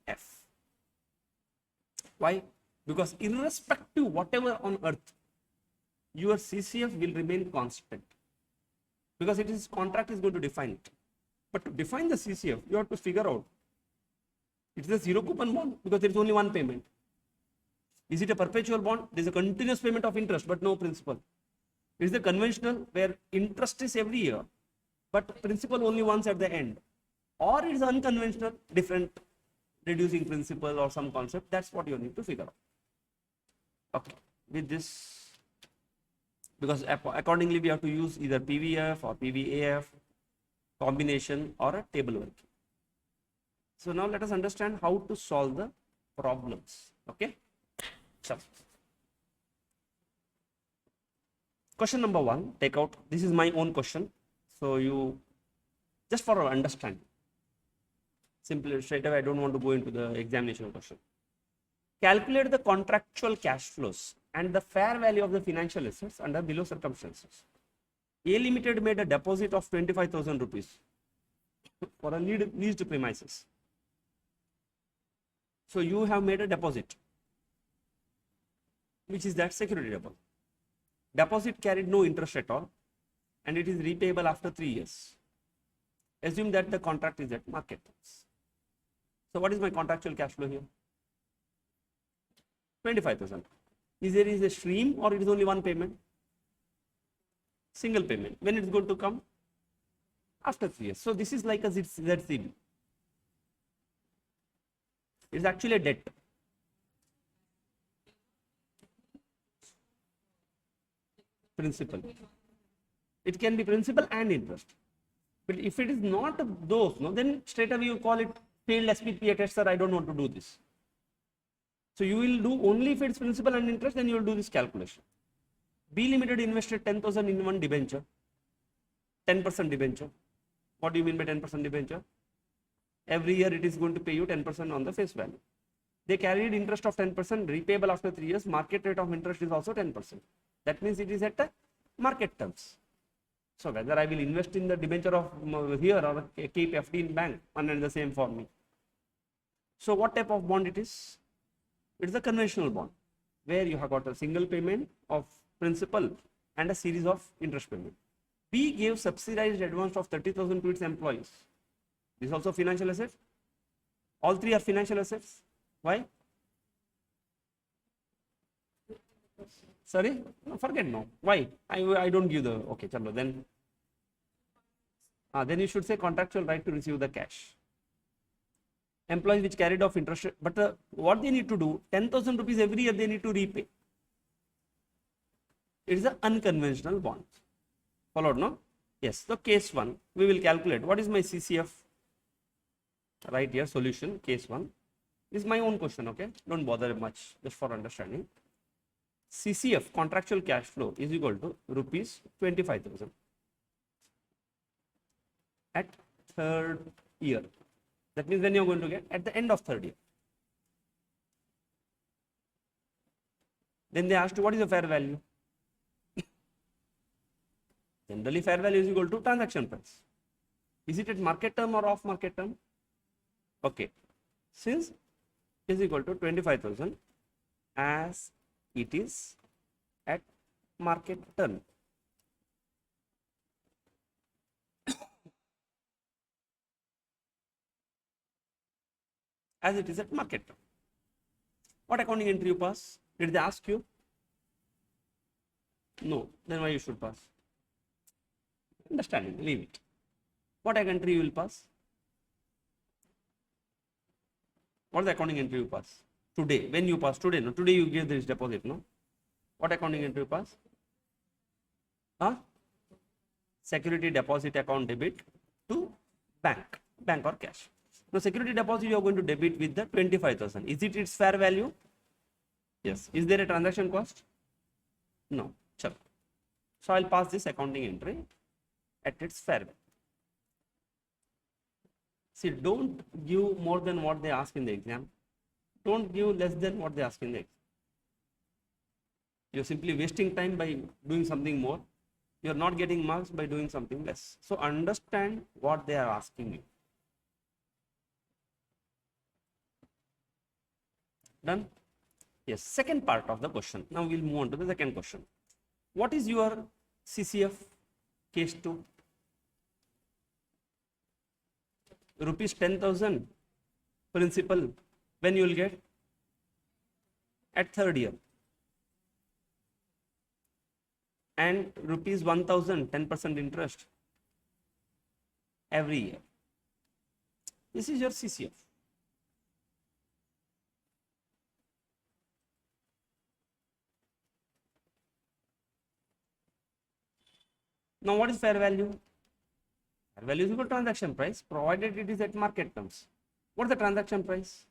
Why? Because irrespective whatever on earth, your CCF will remain constant. Because it is contract is going to define it. But to define the CCF, you have to figure out, it is a zero coupon bond because there is only one payment. Is it a perpetual bond? There is a continuous payment of interest but no principal. Is it conventional where interest is every year but principal only once at the end? Or it is unconventional, different reducing principal or some concept. That's what you need to figure out. Okay, with this, because accordingly we have to use either PVF or PVAF combination or a table working. So now let us understand how to solve the problems. Okay. So question number 1, take out. This is my own question. So you, just for our understanding, simply straight away, I don't want to go into the examination question. Calculate the contractual cash flows and the fair value of the financial assets under below circumstances. A Limited made a deposit of 25,000 rupees for a leased premises. So you have made a deposit, which is that security deposit. Deposit carried no interest at all and it is repayable after 3 years. Assume that the contract is at market terms. So what is my contractual cash flow here? 25,000. Is there a stream or it is only one payment? Single payment. When it is going to come? After 3 years. So this is like a ZCB. It is actually a debt. Principal. It can be principal and interest. But if it is not those, no, then straight away you call it failed SPP test, sir, I don't want to do this. So you will do only if it's principal and interest, then you will do this calculation. B Limited invested 10,000 in one debenture, 10% debenture. What do you mean by 10% debenture? Every year it is going to pay you 10% on the face value. They carried interest of 10%, repayable after 3 years. Market rate of interest is also 10%. That means it is at the market terms. So whether I will invest in the debenture of here or keep FD in bank, one and the same for me. So what type of bond it is? It is a conventional bond where you have got a single payment of principal and a series of interest payment. B gave subsidized advance of 30,000 to its employees. This is also financial asset. All three are financial assets. Why? Sorry? No, forget no. Why? I don't give the, okay, chalo, then you should say contractual right to receive the cash. Employees which carried off interest, but what they need to do, 10,000 rupees every year they need to repay. It is an unconventional bond. Followed, no? Yes. So case 1, we will calculate. What is my CCF? Right here, solution, case 1. This is my own question, okay? Don't bother much, just for understanding. CCF, contractual cash flow, is equal to rupees 25,000 at third year. That means when you are going to get at the end of third year. Then they asked you what is the fair value? Generally fair value is equal to transaction price. Is it at market term or off market term? Okay. since is equal to 25,000 as it is at market turn. As it is at market turn. What accounting entry you pass? Did they ask you? No. Then why you should pass? Understanding, leave it. What entry you will pass? What the accounting entry you pass? Today, when you pass today, no? Today you give this deposit, no? What accounting entry you pass? Huh? Security deposit account debit to bank or cash. Now, security deposit you are going to debit with the 25,000. Is it its fair value? Yes. Is there a transaction cost? No. Chalo. So, I'll pass this accounting entry at its fair value. See, don't give more than what they ask in the exam. Don't give less than what they ask in the exam. You're simply wasting time by doing something more. You're not getting marks by doing something less. So, understand what they are asking you. Done? Yes, second part of the question. Now we'll move on to the second question. What is your CCF case 2? Rupees 10,000 principal, when you will get? At third year. And rupees 1,000, 10% interest every year. This is your CCF. Now, what is fair value? Fair value is equal to transaction price, provided it is at market terms. What is the transaction price?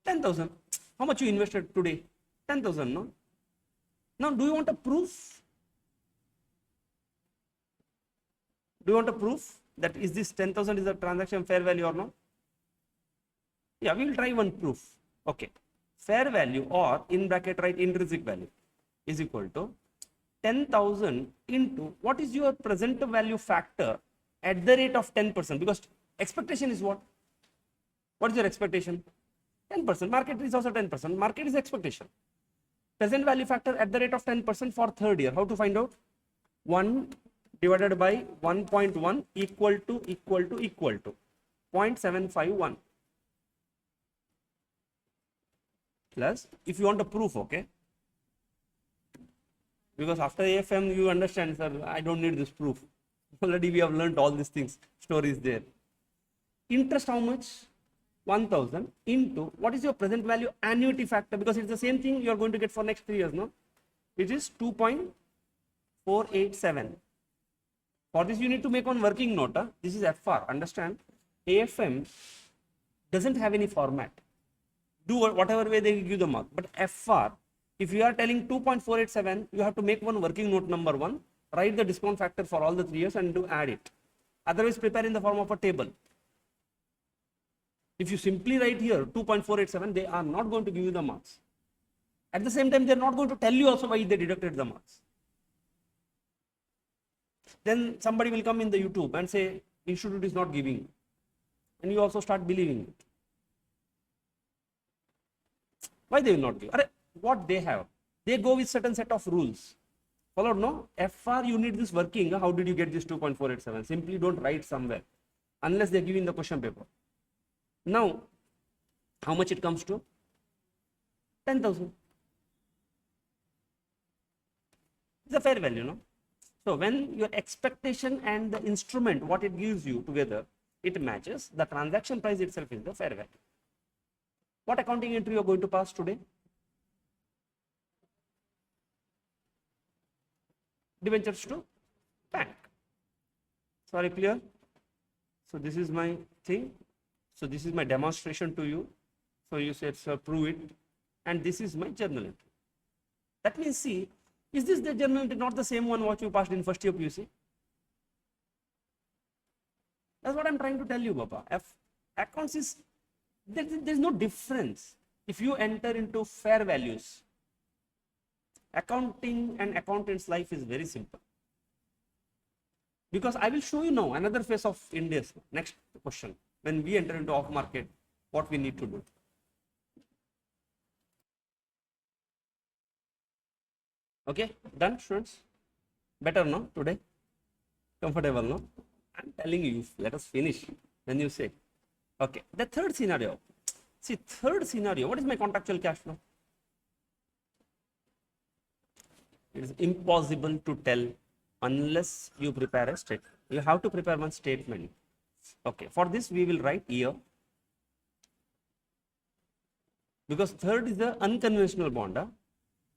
10,000. How much you invested today? 10,000, no? Now, do you want a proof? Do you want a proof that is this 10,000 is a transaction fair value or not? Yeah, we will try one proof. Okay. Fair value, or in bracket write intrinsic value, is equal to 10,000 into what is your present value factor at the rate of 10%, because expectation is what? What is your expectation? 10%. Market is also 10%. Market is expectation. Present value factor at the rate of 10% for third year. How to find out? 1 divided by 1.1 equal to 0.751. Plus, if you want a proof, okay? Because after AFM, you understand, sir, I don't need this proof. Already we have learned all these things, stories there. Interest how much? 1,000 into what is your present value annuity factor, because it's the same thing you are going to get for next 3 years, no? It is 2.487. For this, you need to make one working note. This is FR, understand? AFM doesn't have any format. Do whatever way they give the mark. But FR, if you are telling 2.487, you have to make one working note number 1, write the discount factor for all the 3 years and do add it. Otherwise, prepare in the form of a table. If you simply write here 2.487, they are not going to give you the marks. At the same time, they are not going to tell you also why they deducted the marks. Then somebody will come in the YouTube and say, institute is not giving. And you also start believing it. Why they will not give? What they have? They go with certain set of rules. Followed, no? FR, you need this working. How did you get this 2.487? Simply don't write somewhere. Unless they give in the question paper. Now, how much it comes to? 10,000. It's a fair value, no? So, when your expectation and the instrument, what it gives you together, it matches, the transaction price itself is the fair value. What accounting entry you are going to pass today? Debentures to bank. Sorry, clear? So, this is my thing. So, this is my demonstration to you. So, you said, sir, prove it. And this is my journal entry. That means, see, is this the journal entry, not the same one what you passed in first year PUC? That's what I'm trying to tell you, Baba. Accounts is, there's no difference. If you enter into fair values, accounting and accountant's life is very simple. Because I will show you now another phase of India's next question. when we enter into off market, what we need to do. Okay, done, students? Better, no? Today? Comfortable, no? I'm telling you, let us finish. Then you say, okay, the third scenario. See, third scenario, what is my contractual cash flow? It is impossible to tell unless you prepare a statement. You have to prepare one statement. Okay, for this we will write year, because third is the unconventional bond.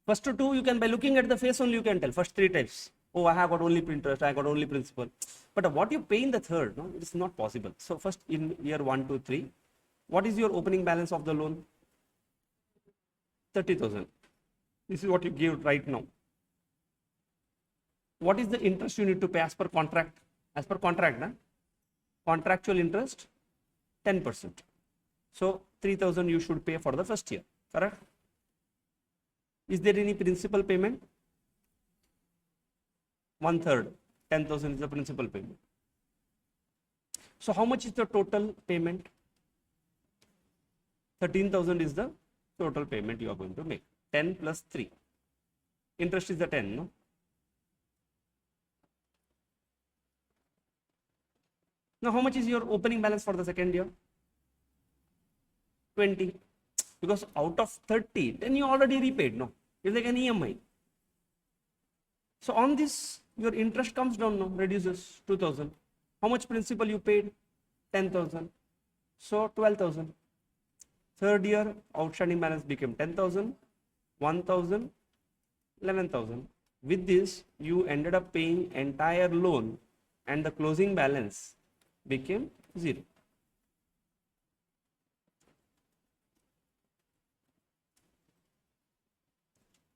First two, you can, by looking at the face only, you can tell. First three types. Oh, I have got only interest, I got only principal. But what you pay in the third, no, it is not possible. So first in year 1, 2, 3, what is your opening balance of the loan? 30,000. This is what you give right now. What is the interest you need to pay as per contract? As per contract, na? Contractual interest 10%. So 3,000 you should pay for the first year, correct? Is there any principal payment? 1/3, 10,000 is the principal payment. So how much is the total payment? 13,000 is the total payment you are going to make. 10 plus 3. Interest is the 10, no? Now how much is your opening balance for the second year? 20. Because out of 30, then you already repaid, no? It's like an EMI. So on this, your interest comes down, no? Reduces 2,000. How much principal you paid? 10,000. So 12,000. Third year, outstanding balance became 10,000, 1,000, 11,000. With this, you ended up paying entire loan and the closing balance became 0.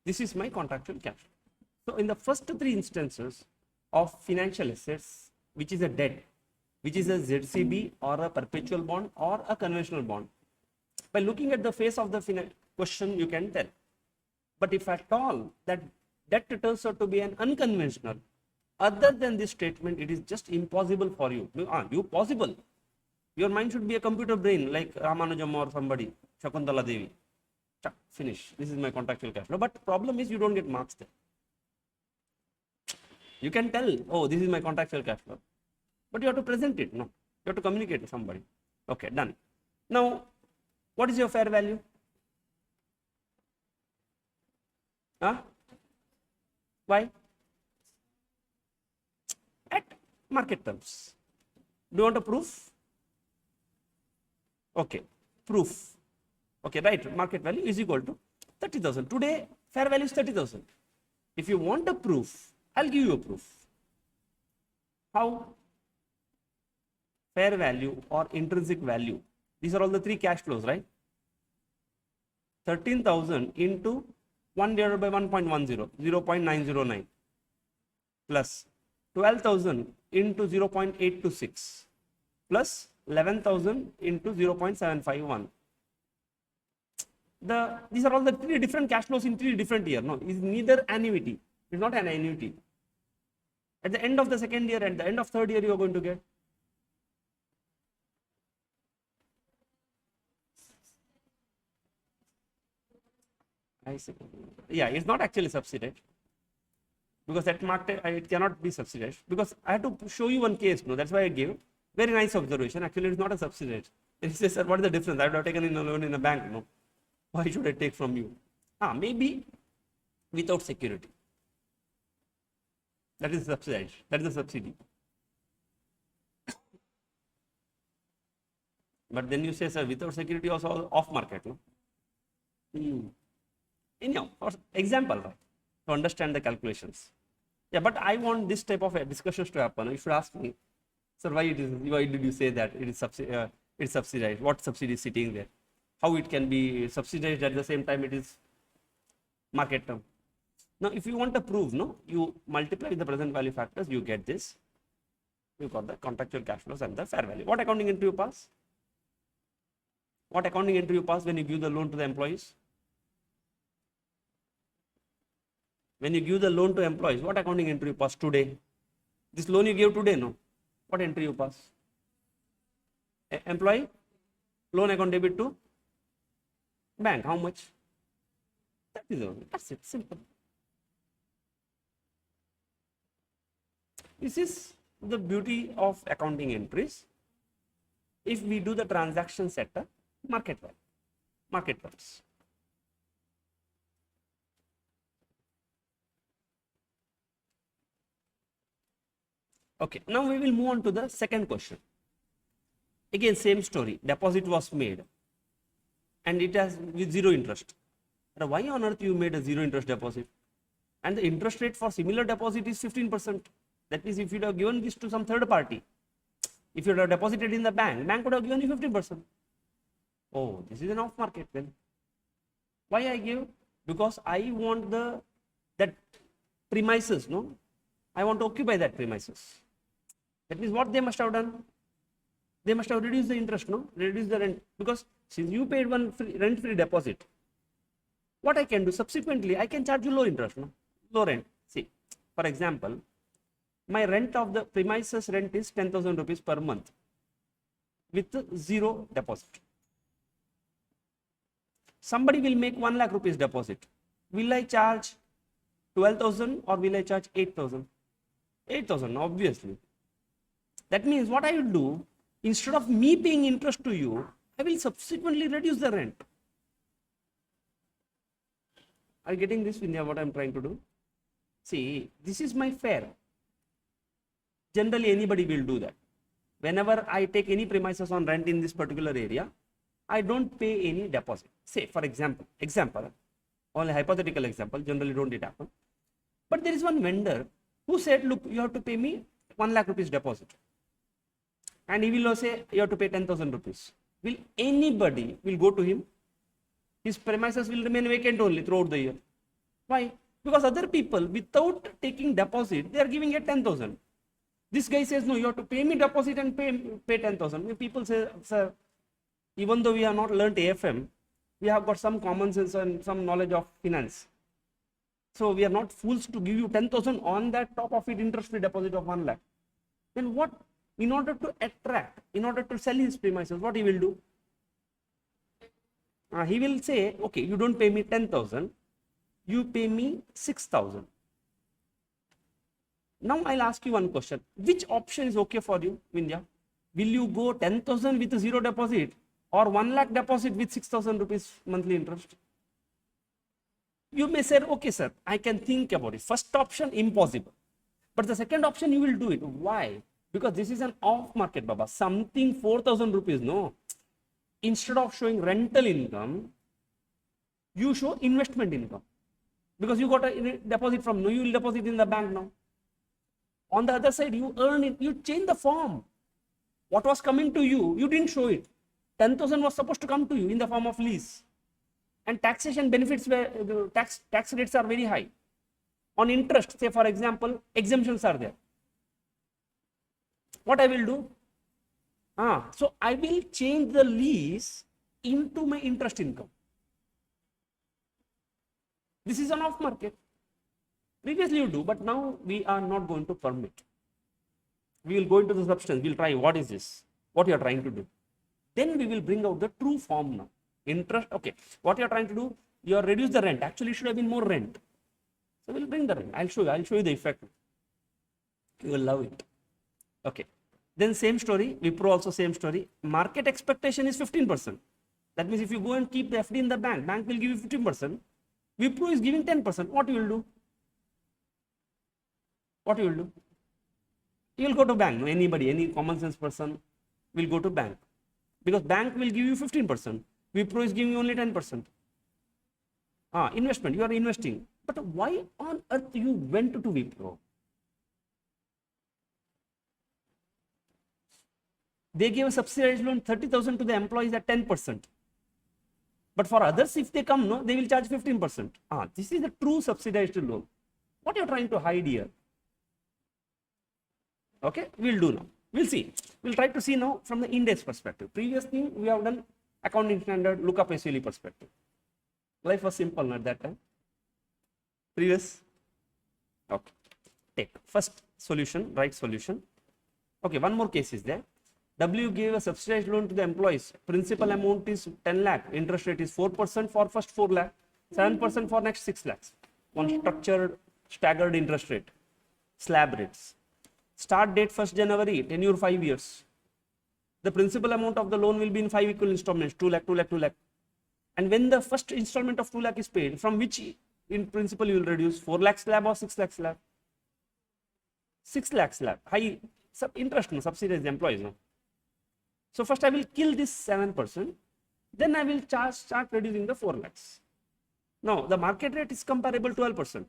This is my contractual cash. So in the first three instances of financial assets, which is a debt, which is a ZCB or a perpetual bond or a conventional bond, by looking at the face of the question, you can tell. But if at all that debt turns out to be an unconventional, other than this statement, it is just impossible for you. You possible. Your mind should be a computer brain like Ramanujam or somebody, Shakuntala Devi. Finish. This is my contractual cash flow. But problem is you don't get marks there. You can tell, oh, this is my contractual cash flow. But you have to present it. No, you have to communicate to somebody. Okay, done. Now, what is your fair value? Huh? Why? At market terms. Do you want a proof? Okay, proof. Okay, right, market value is equal to 30,000. Today, fair value is 30,000. If you want a proof, I'll give you a proof. How? Fair value or intrinsic value. These are all the three cash flows, right? 13,000 into 1 divided by 1.10, 0.909, plus 12,000 into 0.826, plus 11,000 into 0.751. These are all the three different cash flows in 3 different years. No, it's neither annuity. It's not an annuity. At the end of the second year, at the end of third year, you are going to get. I see. Yeah, it's not actually subsidized. Because that market, it cannot be subsidized. Because I have to show you one case. No, that's why I gave. Very nice observation. Actually, it's not a subsidized. And he says, sir, what is the difference? I would have taken in a loan in a bank. No. Why should I take from you? Maybe without security. That is subsidized. That is a subsidy. But then you say, sir, without security also off market. No? Anyhow, for example, right, to understand the calculations. Yeah, but I want this type of discussions to happen. You should ask me, sir, why did you say that it is subsidized? What subsidy is sitting there? How it can be subsidized at the same time it is market term? Now, if you want to prove, no, you multiply with the present value factors, you get this. You got the contractual cash flows and the fair value. What accounting entry you pass? What accounting entry you pass when you give the loan to the employees? When you give the loan to employees, what accounting entry you pass today? This loan you gave today, no? What entry you pass? Employee, loan account debit to bank. How much? That is all. That's it. Simple. This is the beauty of accounting entries. If we do the transactions at a market value, market price. Okay, now we will move on to the second question. Again, same story. Deposit was made and it has with zero interest. Now, why on earth you made a zero interest deposit? And the interest rate for similar deposit is 15%. That means if you have given this to some third party, if you have deposited in the bank, bank would have given you 15%. Oh, this is an off market then. Why I give? Because I want that premises, no? I want to occupy that premises. That means what they must have done? They must have reduced the interest, no? Reduce the rent. Because since you paid one rent-free deposit, what I can do subsequently, I can charge you low interest, no? Low rent. See, for example, my rent of the premises rent is 10,000 rupees per month with zero deposit. Somebody will make 1 lakh rupees deposit. Will I charge 12,000 or will I charge 8,000? 8,000, obviously. That means what I will do, instead of me paying interest to you, I will subsequently reduce the rent. Are you getting this, Vindhya, what I am trying to do? See, this is my fare. Generally, anybody will do that. Whenever I take any premises on rent in this particular area, I don't pay any deposit. Say, for example, only hypothetical example, generally don't it happen. But there is one vendor who said, look, you have to pay me 1 lakh rupees deposit. And he will say, you have to pay 10,000 rupees. Will anybody will go to him? His premises will remain vacant only throughout the year. Why? Because other people, without taking deposit, they are giving it 10,000. This guy says, no, you have to pay me deposit and pay 10,000. People say, sir, even though we have not learnt AFM, we have got some common sense and some knowledge of finance. So we are not fools to give you 10,000 on that top of it interest-free deposit of 1 lakh. Then what? In order to attract, in order to sell his premises, what he will do? He will say, okay, you don't pay me 10,000, you pay me 6,000. Now I'll ask you one question. Which option is okay for you, Vindhya? Will you go 10,000 with zero deposit or 1 lakh deposit with 6,000 rupees monthly interest? You may say, okay, sir, I can think about it. First option, impossible. But the second option, you will do it. Why? Because this is an off market, Baba. Something 4,000 rupees, no. Instead of showing rental income, you show investment income. Because you got a deposit from, no, you will deposit in the bank now. On the other side, you earn it, you change the form. What was coming to you, you didn't show it. 10,000 was supposed to come to you in the form of lease. And taxation benefits were, tax rates are very high. On interest, say for example, exemptions are there. What I will do? So I will change the lease into my interest income. This is an off market. Previously you do, but now we are not going to permit. We will go into the substance. We will try what is this, what you are trying to do. Then we will bring out the true form now. Interest, okay. What you are trying to do, you are reduce the rent. Actually, it should have been more rent. So we will bring the rent. I'll show you the effect. You will love it. Okay. Then same story, Wipro also same story. Market expectation is 15%. That means if you go and keep the FD in the bank, bank will give you 15%. Wipro is giving 10%. What you will do? What you will do? You will go to bank. Anybody, any common sense person will go to bank. Because bank will give you 15%. Wipro is giving you only 10%. Investment, you are investing. But why on earth you went to Wipro? They gave a subsidized loan 30,000 to the employees at 10%. But for others, if they come, no, they will charge 15%. This is the true subsidized loan. What you are trying to hide here? Okay, we'll do now. We'll see. We'll try to see now from the index perspective. Previous thing we have done accounting standard, lookup SUL perspective. Life was simple at that time. Previous. Okay. Take first solution, right solution. Okay, one more case is there. W gave a subsidized loan to the employees. Principal amount is 10 lakh. Interest rate is 4% for first 4 lakh, 7% for next 6 lakhs. One structured, staggered interest rate, slab rates. Start date 1st January, tenure 5 years. The principal amount of the loan will be in 5 equal installments, 2 lakh, 2 lakh, 2 lakh. And when the first installment of 2 lakh is paid, from which in principle you will reduce 4 lakh slab or 6 lakh slab? 6 lakh slab. High interest, no, subsidize the employees. No? So first I will kill this 7%, then I will start reducing the 4 lakhs. Now the market rate is comparable 12%,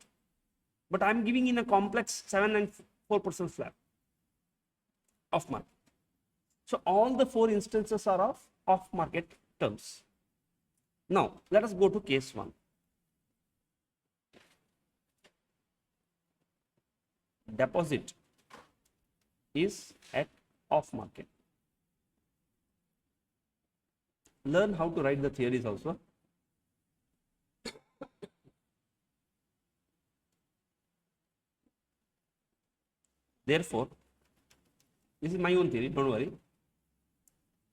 but I am giving in a complex 7 and 4% slab of market. So all the 4 instances are of off market terms. Now let us go to case 1. Deposit is at off market. Learn how to write the theories also. Therefore, this is my own theory, don't worry.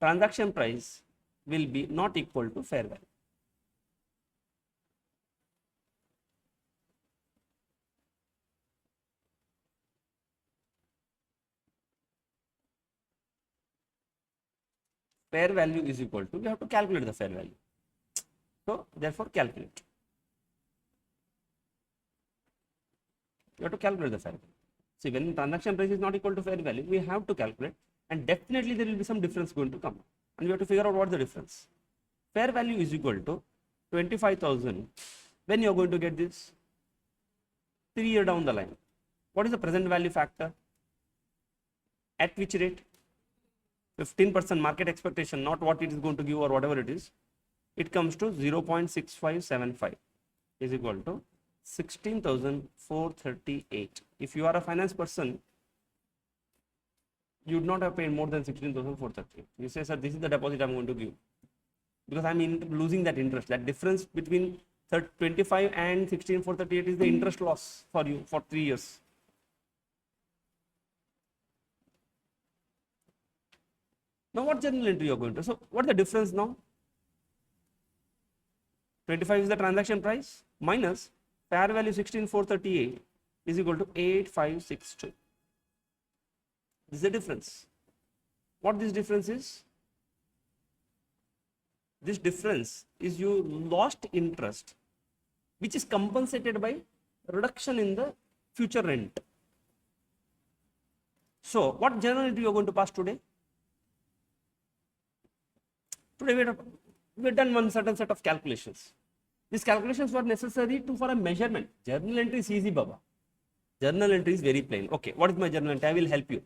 Transaction price will be not equal to fair value. Fair value is equal to, you have to calculate the fair value. So, therefore, calculate. You have to calculate the fair value. See, when transaction price is not equal to fair value, we have to calculate, and definitely there will be some difference going to come. And we have to figure out what the difference. Fair value is equal to 25,000. When you are going to get this? 3 years down the line. What is the present value factor? At which rate? 15% market expectation, not what it is going to give or whatever it is. It comes to 0.6575 is equal to 16,438. If you are a finance person, you would not have paid more than 16,438. You say, sir, this is the deposit I am going to give. Because I am losing that interest. That difference between 25 and 16,438 is the interest loss for you for 3 years. Now, what journal entry you are going to? So, what is the difference now? 25 is the transaction price minus fair value 16,438 is equal to 8,562. This is the difference. What this difference is? This difference is you lost interest, which is compensated by reduction in the future rent. So, what journal entry you are going to pass today? Today we have done one certain set of calculations. These calculations were necessary for a measurement. Journal entry is easy, Baba. Journal entry is very plain. Okay, what is my journal entry? I will help you.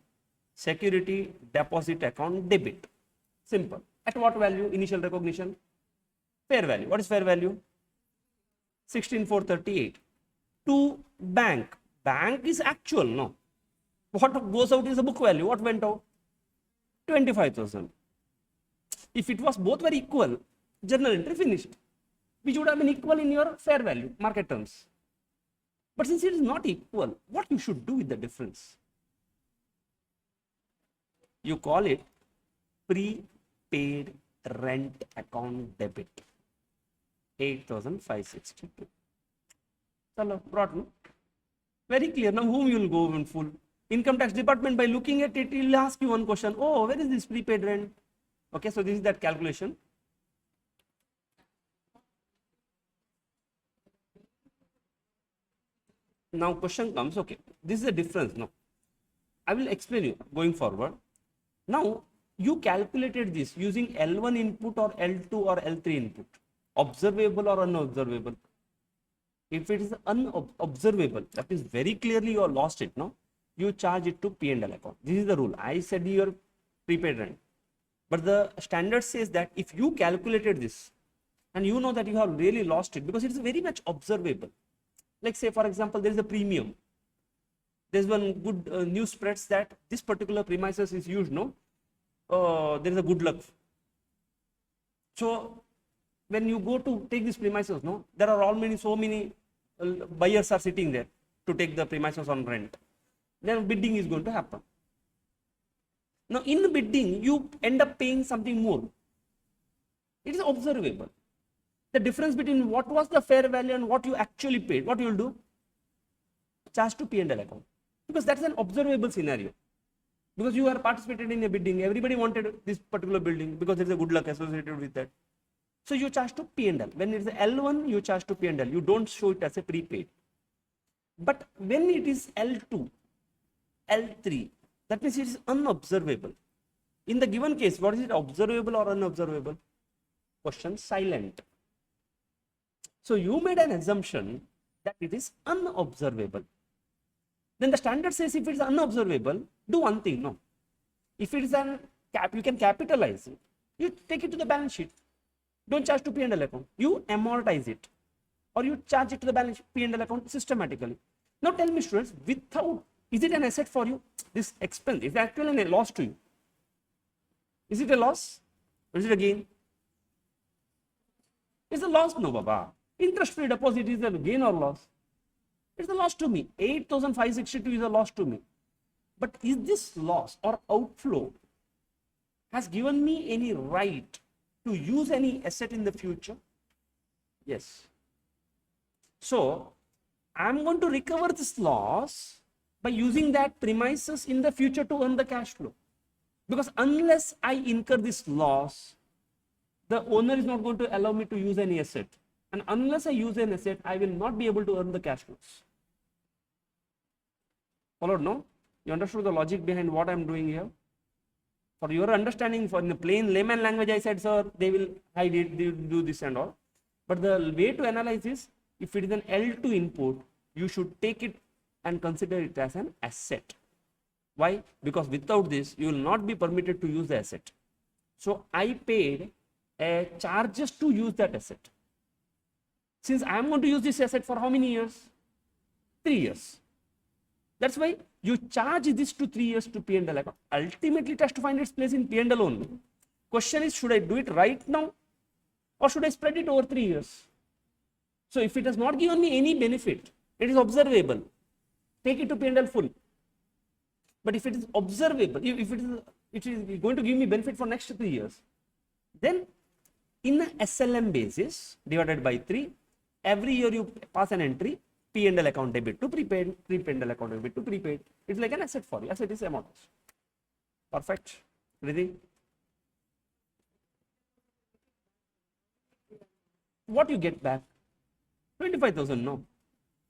Security deposit account debit. Simple. At what value? Initial recognition. Fair value. What is fair value? 16,438. To bank. Bank is actual, no? What goes out is the book value. What went out? 25,000. If it was both were equal, journal entry finished, which would have been equal in your fair value, market terms. But since it is not equal, what you should do with the difference? You call it prepaid rent account debit. 8,562. Hello, brought me. Very clear. Now, whom you will go in full? Income tax department, by looking at it, it will ask you one question. Oh, where is this prepaid rent? Okay, so this is that calculation. Now question comes, okay, this is the difference. Now I will explain you going forward. Now you calculated this using L1 input or L2 or L3 input, observable or unobservable. If it is unobservable, that is very clearly you have lost it. No, you charge it to P&L account. This is the rule. I said your prepaid rent. But the standard says that if you calculated this and you know that you have really lost it because it is very much observable. Like say for example, there is a premium. There is one good news spreads that this particular premises is used, no? There is a good luck. So when you go to take these premises, no, there are so many buyers are sitting there to take the premises on rent. Then bidding is going to happen. Now in bidding, you end up paying something more. It is observable. The difference between what was the fair value and what you actually paid, what you will do? Charge to P&L account. Because that's an observable scenario. Because you are participated in a bidding, everybody wanted this particular building because there is a good luck associated with that. So you charge to P&L. When it is L1, you charge to P&L. You don't show it as a prepaid. But when it is L2, L3, that means it is unobservable. In the given case, what is it, observable or unobservable? Question silent. So you made an assumption that it is unobservable. Then the standard says if it is unobservable, do one thing. No. If it is you can capitalize it. You take it to the balance sheet. Don't charge to P&L account. You amortize it. Or you charge it to the balance P&L account systematically. Now tell me, students, without, is it an asset for you? This expense is actually a loss to you. Is it a loss? Or is it a gain? It's a loss, no, Baba. Interest-free deposit is a gain or loss? It's a loss to me. 8,562 is a loss to me. But is this loss or outflow has given me any right to use any asset in the future? Yes. So, I'm going to recover this loss by using that premises in the future to earn the cash flow. Because unless I incur this loss, the owner is not going to allow me to use any asset. And unless I use an asset, I will not be able to earn the cash flows. Followed, no? You understood the logic behind what I am doing here? For your understanding, for in the plain layman language, I said, sir, they will hide it, they will do this and all. But the way to analyze is, if it is an L2 input, you should take it and consider it as an asset. Why? Because without this, you will not be permitted to use the asset. So I paid charges to use that asset. Since I am going to use this asset for how many years? 3 years. That's why you charge this to 3 years to P&L account. Ultimately, it has to find its place in P&L only. Question is, should I do it right now or should I spread it over 3 years? So if it has not given me any benefit, it is observable. Take it to P&L full. But if it is observable, if it is going to give me benefit for next 3 years, then in a SLM basis divided by 3, every year you pass an entry, P&L account debit to prepaid, P&L account debit to prepaid. It's like an asset for you. Asset is amortized. Perfect. Ready? What you get back? 25,000, no.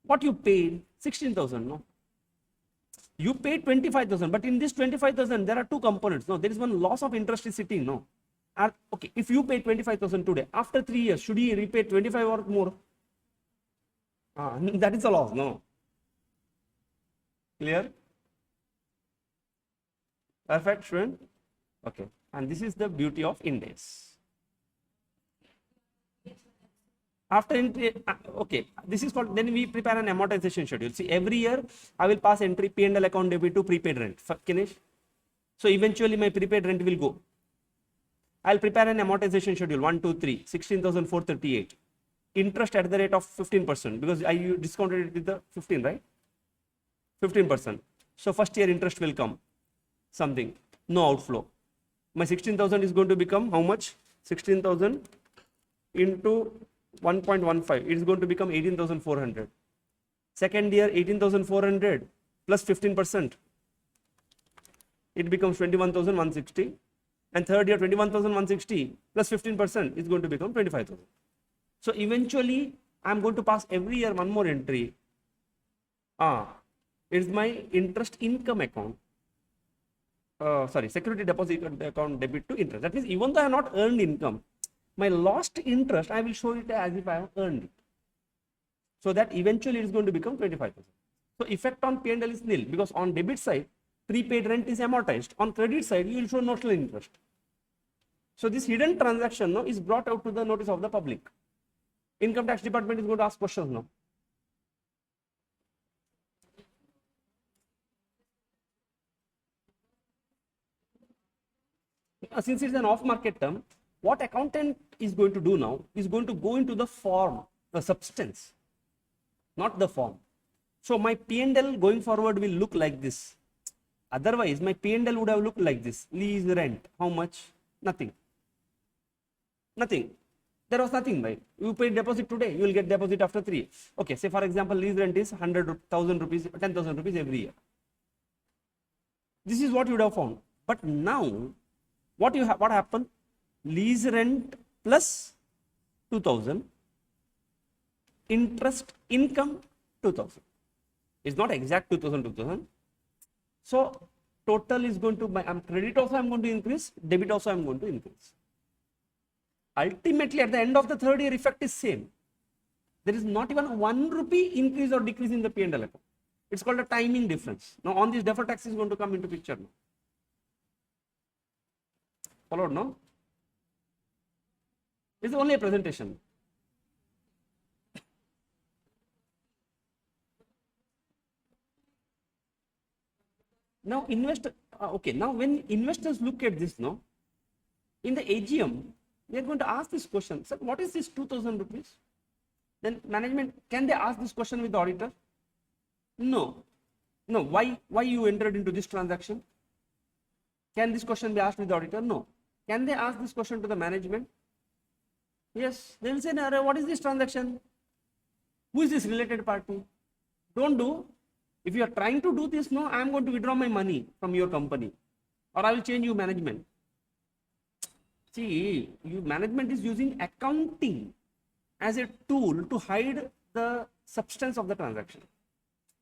What you paid? 16,000, no. You paid 25,000, but in this 25,000, there are two components. No, there is one loss of interest is sitting, no. Okay, if you pay 25,000 today, after 3 years, should he repay 25 or more? That is a loss, no. Clear? Perfect, student? Okay, and this is the beauty of Index. After entry, okay, this is called, then we prepare an amortization schedule. See, every year I will pass entry P&L account debit to prepaid rent. Finish. So eventually my prepaid rent will go. I'll prepare an amortization schedule 1, 2, 3, 16,438. Interest at the rate of 15% because I discounted it with the 15, right? 15%. So first year interest will come. Something. No outflow. My 16,000 is going to become how much? 16,000 into 1.15. It is going to become 18,400. Second year 18,400 plus 15%. It becomes 21,160. And third year 21,160 plus 15% is going to become 25,000. So eventually I am going to pass every year one more entry. It is my interest income account. Security deposit account debit to interest. That means even though I have not earned income, my lost interest, I will show it as if I have earned it. So that eventually it is going to become 25,000. So effect on P&L is nil because on debit side, prepaid rent is amortized. On credit side, you will show notional interest. So this hidden transaction now is brought out to the notice of the public. Income tax department is going to ask questions now. Since it's an off-market term, what accountant is going to do now is going to go into the form, the substance, not the form. So my P&L going forward will look like this. Otherwise, my P&L would have looked like this. Lease, rent, how much? Nothing. Nothing. There was nothing, right? You pay deposit today, you will get deposit after 3 years. Okay, say for example, lease rent is 100,000 rupees, 10,000 rupees every year. This is what you would have found. But now, what happened? Lease rent plus 2,000, interest income 2,000. It's not exact 2,000. So total is going to, credit also I'm going to increase, debit also I'm going to increase. Ultimately, at the end of the third year, effect is same. There is not even 1 rupee increase or decrease in the P&L account. It's called a timing difference. Now, on this, deferred tax is going to come into picture now. Followed, no? It's only a presentation. Now, now when investors look at this, no, in the AGM, they are going to ask this question, sir, what is this 2,000 rupees? Then management, can they ask this question with the auditor? No. No. Why you entered into this transaction? Can this question be asked with the auditor? No. Can they ask this question to the management? Yes. They will say, no, what is this transaction? Who is this related party? Don't do. If you are trying to do this, no, I am going to withdraw my money from your company, or I will change you management. See, management is using accounting as a tool to hide the substance of the transaction.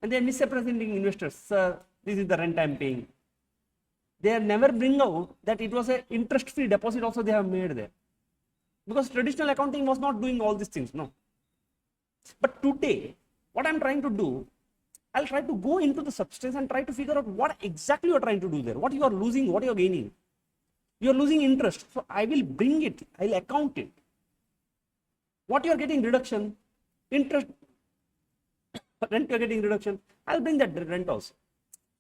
And they are misrepresenting investors. Sir, this is the rent I am paying. They are never bring out that it was an interest-free deposit also they have made there. Because traditional accounting was not doing all these things, no. But today, what I am trying to do, I'll try to go into the substance and try to figure out what exactly you are trying to do there. What you are losing, what you are gaining. You are losing interest. So I will bring it, I'll account it. What you are getting reduction, interest, rent you are getting reduction, I'll bring that rent also.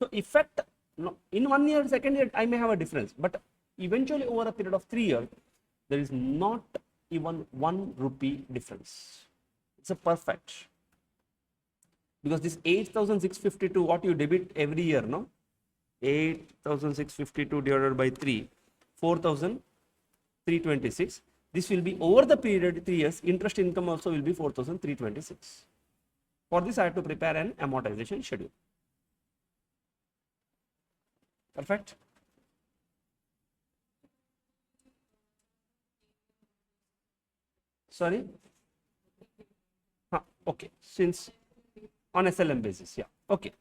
So effect, no, in 1 year, second year, I may have a difference, but eventually over a period of 3 years, there is not even 1 rupee difference. It's a perfect. Because this 8,652, what you debit every year, no? 8,652 divided by 3, 4,326. This will be over the period 3 years. Interest income also will be 4,326. For this, I have to prepare an amortization schedule. Perfect. Sorry. Okay. Since on SLM basis, yeah. Okay.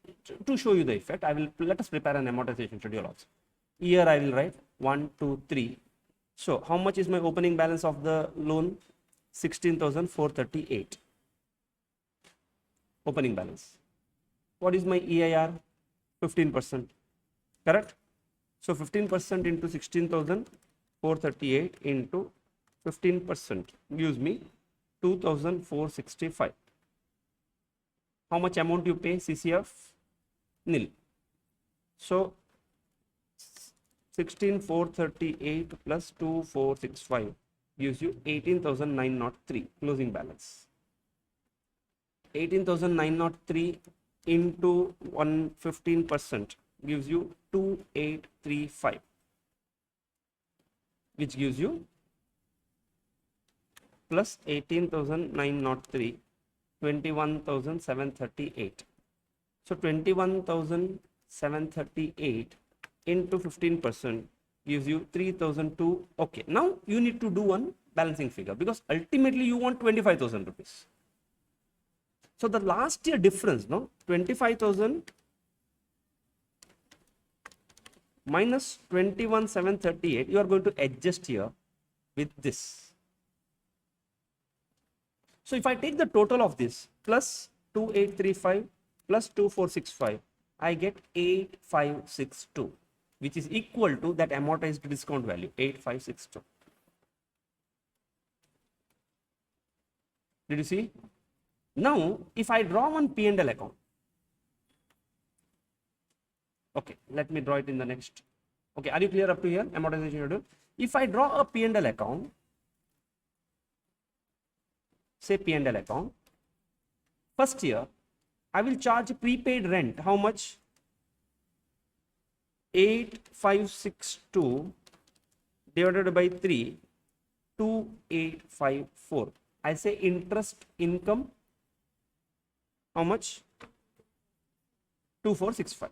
To show you the effect, let us prepare an amortization schedule also. Here I will write 1, 2, 3. So how much is my opening balance of the loan? 16,438. Opening balance. What is my EIR? 15%. Correct? So 15% into 16,438 into 15% gives me 2,465. How much amount you pay? CCF? Nil. So 16,438 plus 2,465 gives you 18,903 closing balance. 18,903 into 15% gives you 2,835, which gives you plus 18,903, 21,738. So 21,738 into 15% gives you 3,002. Okay, now you need to do one balancing figure because ultimately you want 25,000 rupees. So the last year difference, no, 25,000 minus 21,738, you are going to adjust here with this. So if I take the total of this plus 2,835 plus 2,465, I get 8,562, which is equal to that amortized discount value, 8,562. Did you see? Now, if I draw one P&L account, okay, let me draw it in the next. Okay, are you clear up to here? Amortization schedule. If I draw a P&L account, say P&L account, first year, I will charge prepaid rent. How much? 8562 divided by 3, 2854. I say interest income, how much? 2465.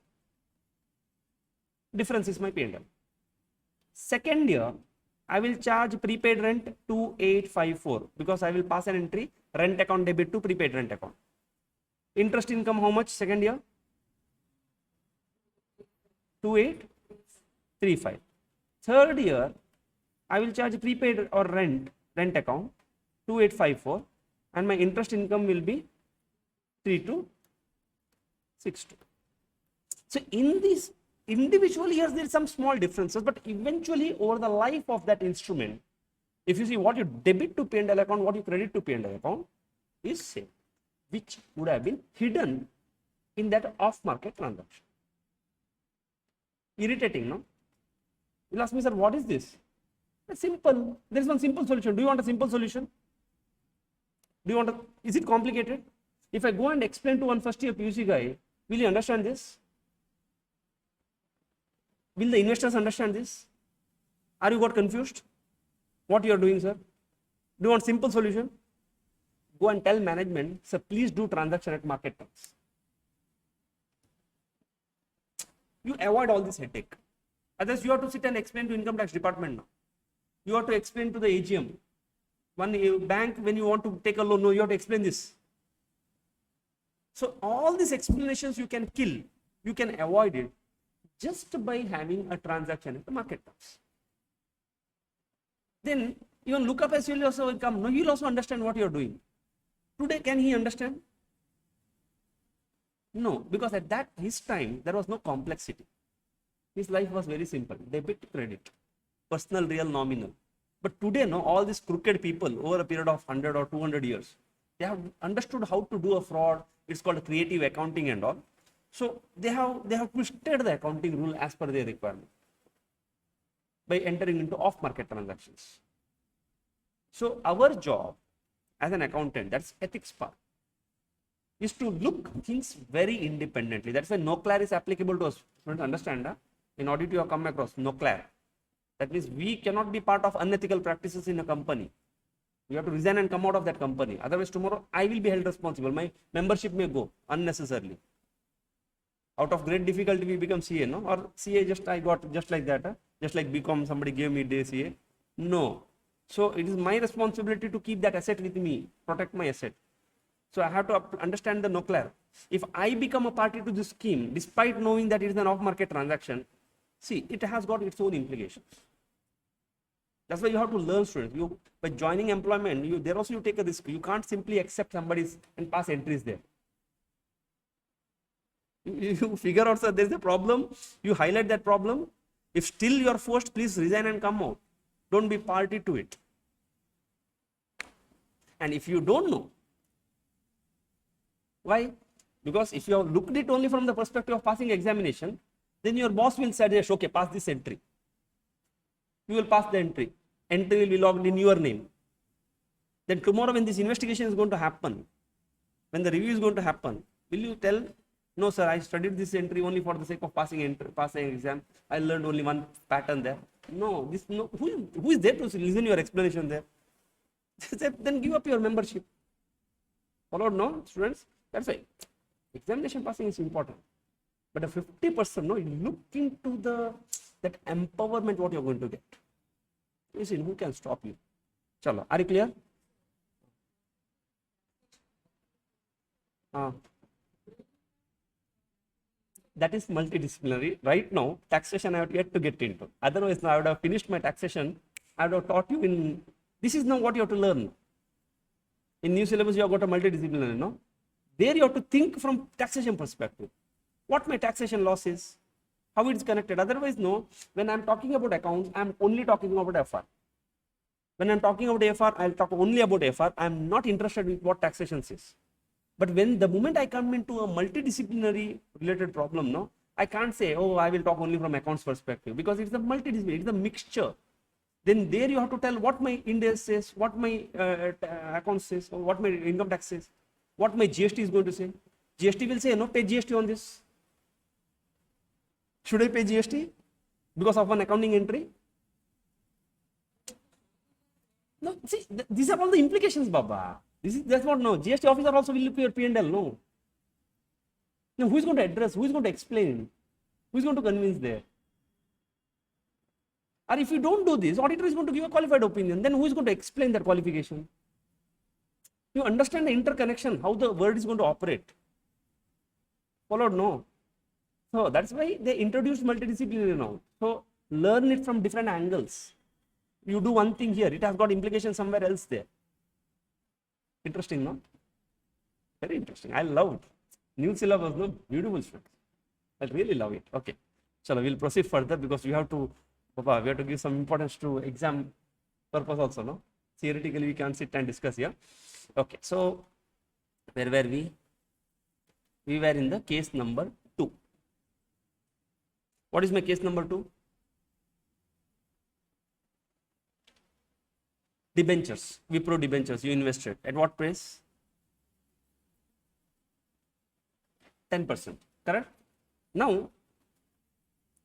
Difference is my P&L. Second year, I will charge prepaid rent 2854 because I will pass an entry rent account debit to prepaid rent account. Interest income, how much second year? 2835. Third year, I will charge prepaid or rent account 2854 and my interest income will be 3262. So in these individual years there is some small differences, but eventually over the life of that instrument, if you see what you debit to P&L account, what you credit to P&L account is same, which would have been hidden in that off-market transaction. Irritating, no? You'll ask me, sir, what is this? It's simple. There is one simple solution. Do you want a simple solution? Is it complicated? If I go and explain to one first year PUC guy, will you understand this? Will the investors understand this? Are you got confused? What you are doing, sir? Do you want simple solution? Go and tell management, sir, please do transaction at market terms. You avoid all this headache. Otherwise, you have to sit and explain to income tax department now. You have to explain to the AGM. One bank, when you want to take a loan, no, you have to explain this. So all these explanations you can kill, you can avoid it just by having a transaction at the market terms. Then even lookup as will also come. No, you'll also understand what you're doing. Today, can he understand? No, because at his time there was no complexity. His life was very simple: debit, credit, personal, real, nominal. But today, no, all these crooked people over a period of 100 or 200 years, they have understood how to do a fraud. It's called creative accounting and all. So they have twisted the accounting rule as per their requirement by entering into off-market transactions. So our job as an accountant, that's ethics part, is to look things very independently. That's why NOCLAR is applicable to us. Students, understand? In audit you have come across NOCLAR. That means we cannot be part of unethical practices in a company. You have to resign and come out of that company. Otherwise tomorrow I will be held responsible. My membership may go unnecessarily. Out of great difficulty we become CA, no? Or CA I got just like that. Just like BCom, somebody gave me day CA. No. So it is my responsibility to keep that asset with me, protect my asset. So I have to understand the NOCLAR. If I become a party to this scheme, despite knowing that it is an off-market transaction, see, it has got its own implications. That's why you have to learn, students. By joining employment, there also you take a risk. You can't simply accept somebody's and pass entries there. You figure out, sir, there's a problem. You highlight that problem. If still you are forced, please resign and come out. Don't be party to it. And if you don't know, why? Because if you have looked it only from the perspective of passing examination, then your boss will suggest, okay, pass this entry. You will pass the entry. Entry will be logged in your name. Then tomorrow when this investigation is going to happen, when the review is going to happen, will you tell, no sir, I studied this entry only for the sake of passing exam. I learned only one pattern there. No, who is there to listen your explanation there? Then give up your membership. Followed, no, students? That's why examination passing is important. But a 50%, no, you look into that empowerment what you're going to get. Listen, who can stop you? Chalo, are you clear? That is multidisciplinary. Right now, taxation I have yet to get into. Otherwise, now I would have finished my taxation. I would have taught you in, this is now what you have to learn. In new syllabus, you have got a multidisciplinary, no? There you have to think from taxation perspective. What my taxation loss is, how it is connected. Otherwise, no, when I am talking about accounts, I am only talking about FR. When I am talking about FR, I will talk only about FR. I am not interested with what taxation is. But when the moment I come into a multidisciplinary related problem, no, I can't say, oh, I will talk only from accounts perspective, because it's a multidisciplinary, it's a mixture. Then there you have to tell what my Ind AS says, what my accounts says, or what my income tax says, what my GST is going to say. GST will say, no, pay GST on this. Should I pay GST because of one accounting entry? No, see, these are all the implications, Baba. That's what, no. GST officer also will look at your P&L, no. Now, who is going to address? Who is going to explain? Who is going to convince there? Or if you don't do this, auditor is going to give a qualified opinion. Then who is going to explain that qualification? You understand the interconnection, how the word is going to operate. Followed? No. So that's why they introduced multidisciplinary now. So learn it from different angles. You do one thing here, it has got implications somewhere else there. Interesting, no? Very interesting. I love it. New syllabus, no? Beautiful students. I really love it. Okay. So we'll proceed further because we have to give some importance to exam purpose also, no? Theoretically, we can sit and discuss here. Okay. So where were we? We were in the case number 2. What is my case number 2? Debentures, Wipro debentures, you invested. At what price? 10%, correct? Now,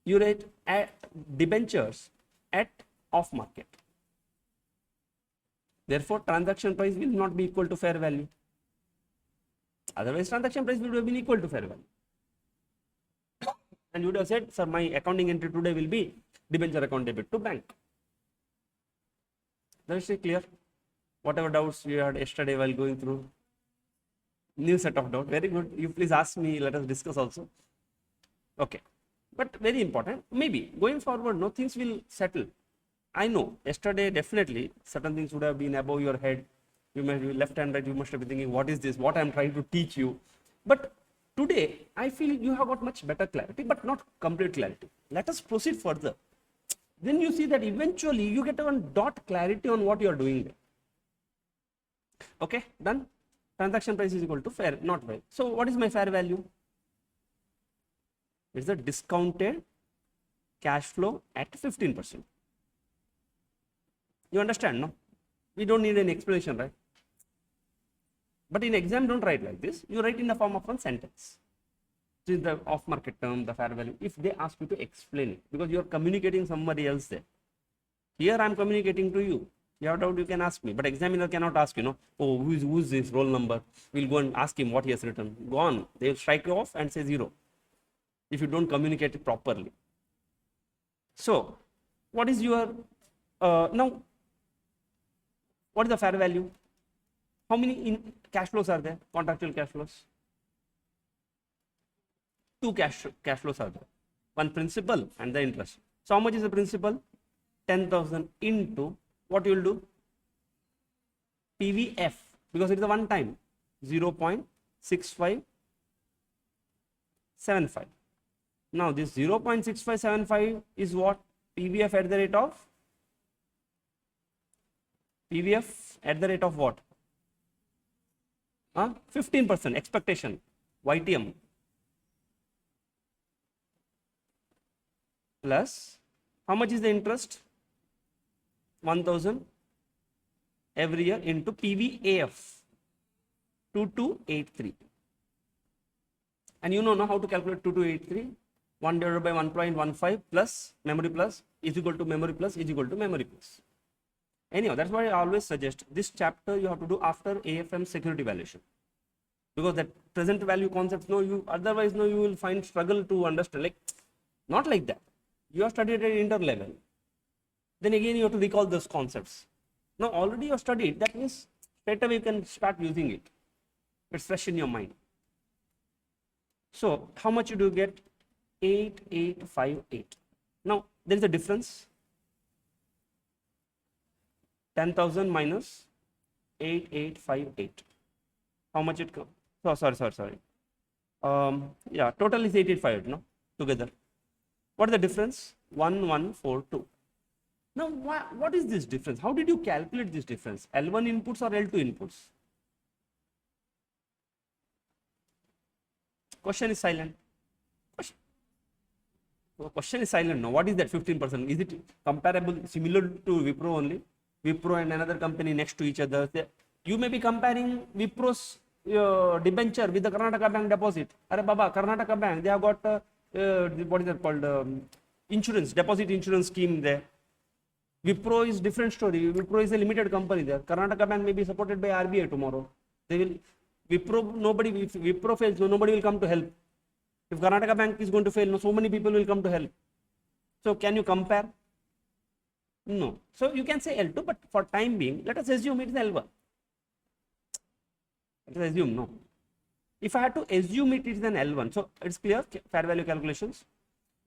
you rate at debentures at off market. Therefore, transaction price will not be equal to fair value. Otherwise, transaction price would have been equal to fair value. And you would have said, sir, my accounting entry today will be debenture account debit to bank. That is clear. Whatever doubts you had yesterday while going through, new set of doubts. Very good. You please ask me, let us discuss also. Okay. But very important, maybe going forward, no, things will settle. I know yesterday definitely certain things would have been above your head. You may be left and right, you must have been thinking, what is this? What I am trying to teach you. But today, I feel you have got much better clarity, but not complete clarity. Let us proceed further. Then you see that eventually you get one dot clarity on what you are doing there. Okay, done. Transaction price is equal to fair, not fair. So what is my fair value? It's the discounted cash flow at 15%. You understand, no? We don't need any explanation, right? But in exam, don't write like this. You write in the form of one sentence. This is the off-market term, the fair value. If they ask you to explain it, because you are communicating somebody else there. Here I am communicating to you. You have doubt, you can ask me. But examiner cannot ask, you know, oh, who is this roll number? We'll go and ask him what he has written. Go on. They will strike you off and say 0. If you don't communicate it properly. So, what is your, now, what is the fair value? How many cash flows are there? Contractual cash flows? 2 cash flows are there. One principal and the interest. So, how much is the principal? 10,000 into, what you will do? PVF, because it is a one time, 0.6575. Now, this 0.6575 is what? PVF at the rate of? PVF at the rate of what? 15% expectation, YTM. Plus, how much is the interest? 1,000 every year into PVAF, 2283. And you know now how to calculate 2283? 1 divided by 1.15 plus memory plus is equal to memory plus is equal to memory plus. Anyhow, that's why I always suggest this chapter you have to do after AFM security valuation. Because that present value concepts, no, you otherwise no, you will find struggle to understand. Like, not like that. You have studied at inter level. Then again you have to recall those concepts. Now already you have studied, that means straight away you can start using it. It's fresh in your mind. So how much you do get? 8858. Now there is a difference. 10,000 minus 8858. How much it comes? Oh, sorry. Yeah, total is 8858, no? Together. What is the difference? 1142. Now, what is this difference? How did you calculate this difference? L1 inputs or L2 inputs? Question is silent. Question is silent now. What is that 15%? Is it comparable, similar to Wipro only? Wipro and another company next to each other. You may be comparing Wipro's debenture with the Karnataka Bank deposit. Arre Baba, Karnataka Bank, they have got what is that called? Insurance, deposit insurance scheme there. Wipro is different story. Wipro is a limited company there. Karnataka Bank may be supported by RBI tomorrow. They will, Wipro, nobody, if Wipro fails, nobody will come to help. If Karnataka Bank is going to fail, so many people will come to help. So can you compare? No. So you can say L2, but for time being, let us assume it is L1. Let us assume, no. If I had to assume it is an L1, so it's clear, fair value calculations.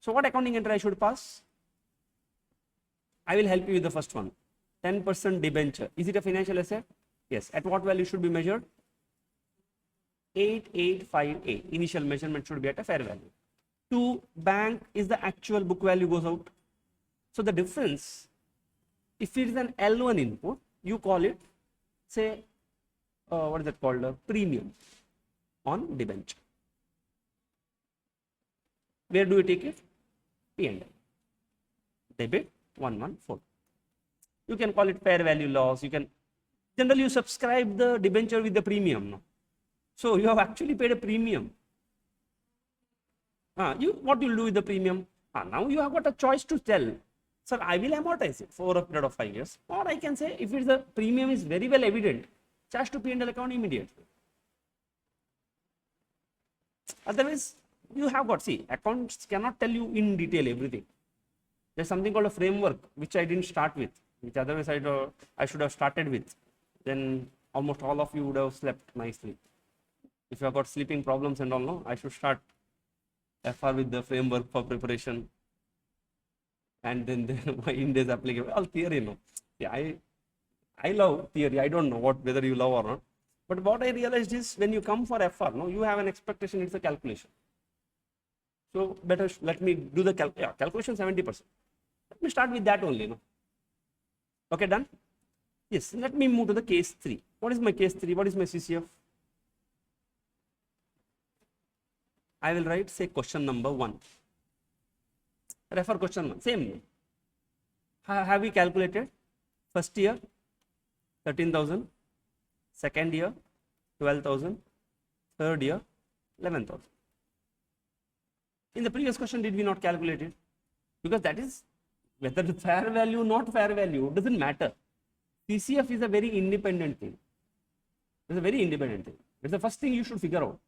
So what accounting entry I should pass? I will help you with the first one. 10% debenture. Is it a financial asset? Yes. At what value should be measured? 8858. Initial measurement should be at a fair value. To bank is the actual book value goes out. So the difference, if it is an L1 input, you call it, say, what is that called? A premium on debenture. Where do you take it? P&L. Debit 114. You can call it fair value loss. You can, generally you subscribe the debenture with the premium. No? So you have actually paid a premium. What you will do with the premium? Now you have got a choice to tell, sir, I will amortize it for a period of 5 years. Or I can say, if it's the premium is very well evident, charge to P&L account immediately. Otherwise, you have got, see, accounts cannot tell you in detail everything. There's something called a framework, which I didn't start with, which otherwise I should have started with. Then almost all of you would have slept nicely. If you have got sleeping problems and all, no, I should start FR with the framework for preparation. And then my Ind is applicable. All theory, no. Yeah, I love theory. I don't know whether you love or not. But what I realized is when you come for FR, no, you have an expectation, it's a calculation. So better let me do the calculation 70%. Let me start with that only. No? Okay, done? Yes, let me move to the case 3. What is my case 3? What is my CCF? I will write, say, question number 1. Refer question 1. Same. Have we calculated? First year, 13,000. Second year, 12,000. Third year, 11,000. In the previous question, did we not calculate it? Because that is, whether the fair value, not fair value, doesn't matter. CCF is a very independent thing. It's a very independent thing. It's the first thing you should figure out.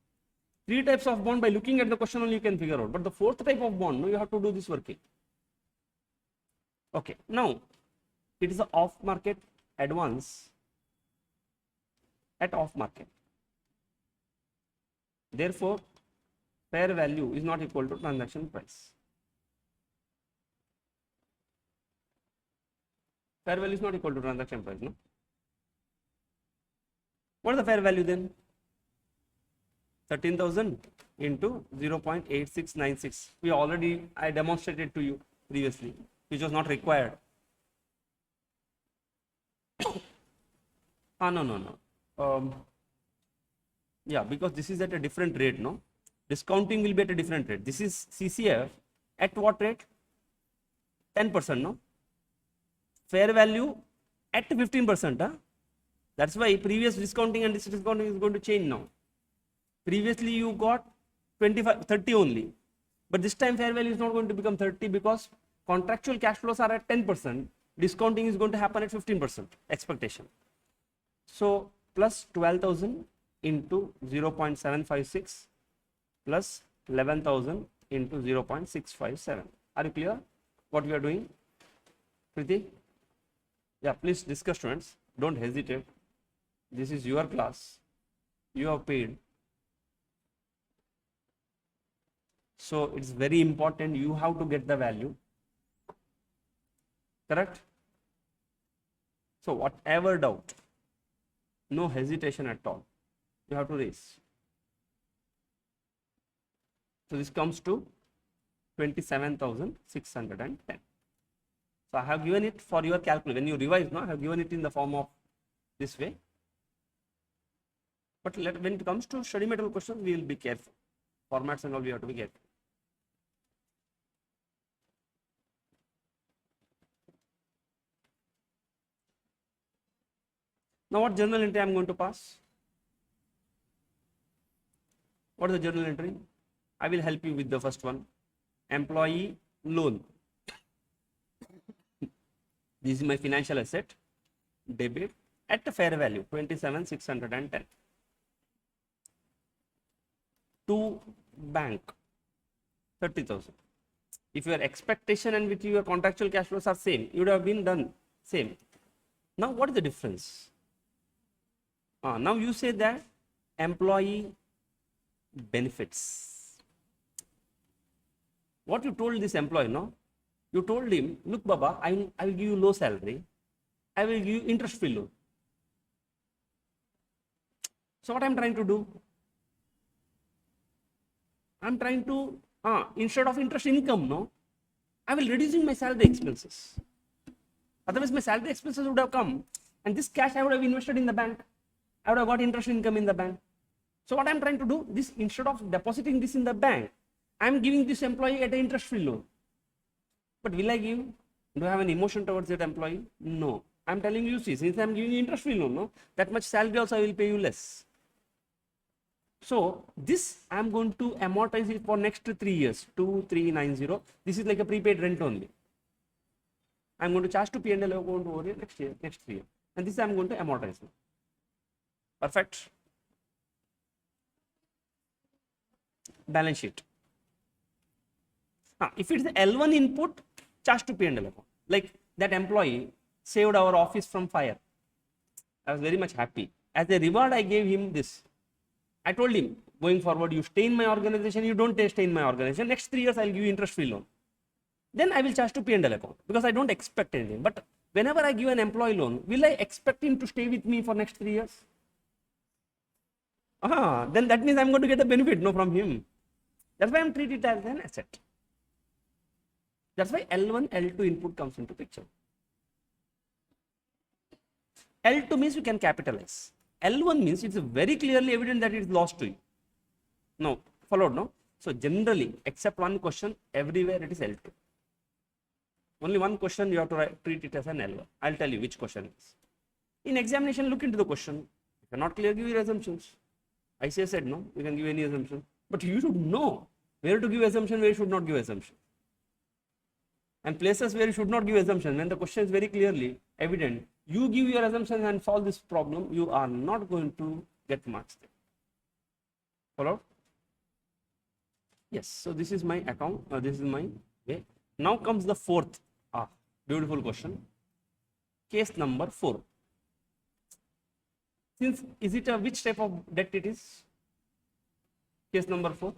3 types of bond, by looking at the question only you can figure out. But the 4th type of bond, no, you have to do this working. Okay, now it is a off market advance at off market. Therefore, fair value is not equal to transaction price. Fair value is not equal to transaction price, no? What is the fair value then? 13,000 into 0.8696. I demonstrated to you previously, which was not required. No. Yeah, because this is at a different rate, no? Discounting will be at a different rate. This is CCF at what rate? 10%, no? Fair value at 15%. Huh? That's why previous discounting and this discounting is going to change now. Previously you got 30 only, but this time fair value is not going to become 30 because contractual cash flows are at 10%. Discounting is going to happen at 15% expectation. So plus 12,000 into 0.756 plus 11,000 into 0.657. Are you clear what we are doing? Preeti? Yeah, please discuss, students. Don't hesitate. This is your class. You have paid. So it's very important you have to get the value. Correct? So whatever doubt, no hesitation at all, you have to raise. So this comes to 27,610. So I have given it for your calculation. When you revise, no, I have given it in the form of this way. But when it comes to study material questions, we will be careful. Formats and all, we have to be careful. Now what journal entry I am going to pass? What is the journal entry? I will help you with the first one. employee loan. This is my financial asset, debit at the fair value 27,610. To bank 30,000. If your expectation and with your contractual cash flows are same, you would have been done same. Now what is the difference? Now you say that employee benefits. What you told this employee, no? You told him, look Baba, I will give you low salary, I will give you interest free loan. So what I am trying to do? I am trying to, instead of interest income, no, I will reducing my salary expenses. Otherwise my salary expenses would have come and this cash I would have invested in the bank. I would have got interest income in the bank. So what I am trying to do, this instead of depositing this in the bank, I am giving this employee at an interest free loan. But will I give? Do I have an emotion towards that employee? No. I am telling you, see, since I am giving you interest free loan, no, that much salary also I will pay you less. So this I am going to amortize it for next 3 years, 2390. This is like a prepaid rent only. I am going to charge to P&L account over here next 3 years. And this I am going to amortize. Perfect. Balance sheet. If it is L1 input, charge to P&L account. Like that employee saved our office from fire. I was very much happy. As a reward, I gave him this. I told him, going forward, you stay in my organization, you don't stay in my organization. Next 3 years, I will give you interest free loan. Then I will charge to P&L account because I don't expect anything. But whenever I give an employee loan, will I expect him to stay with me for next 3 years? Then that means I'm going to get a benefit, no, from him. That's why I'm treating it as an asset. That's why L1, L2 input comes into picture. L2 means you can capitalize. L1 means it's very clearly evident that it is lost to you. No, followed, no? So generally, except one question, everywhere it is L2. Only one question you have to treat it as an L1. I'll tell you which question it is. In examination, look into the question. If you're not clear, give your assumptions. ICS said no, you can give any assumption. But you should know where to give assumption, where you should not give assumption. And places where you should not give assumption, when the question is very clearly evident, you give your assumptions and solve this problem, you are not going to get marks there. Follow? Yes, so this is my account, this is my way. Now comes the fourth, beautiful question. Case number 4. Since, is it a, which type of debt it is? Case number 4.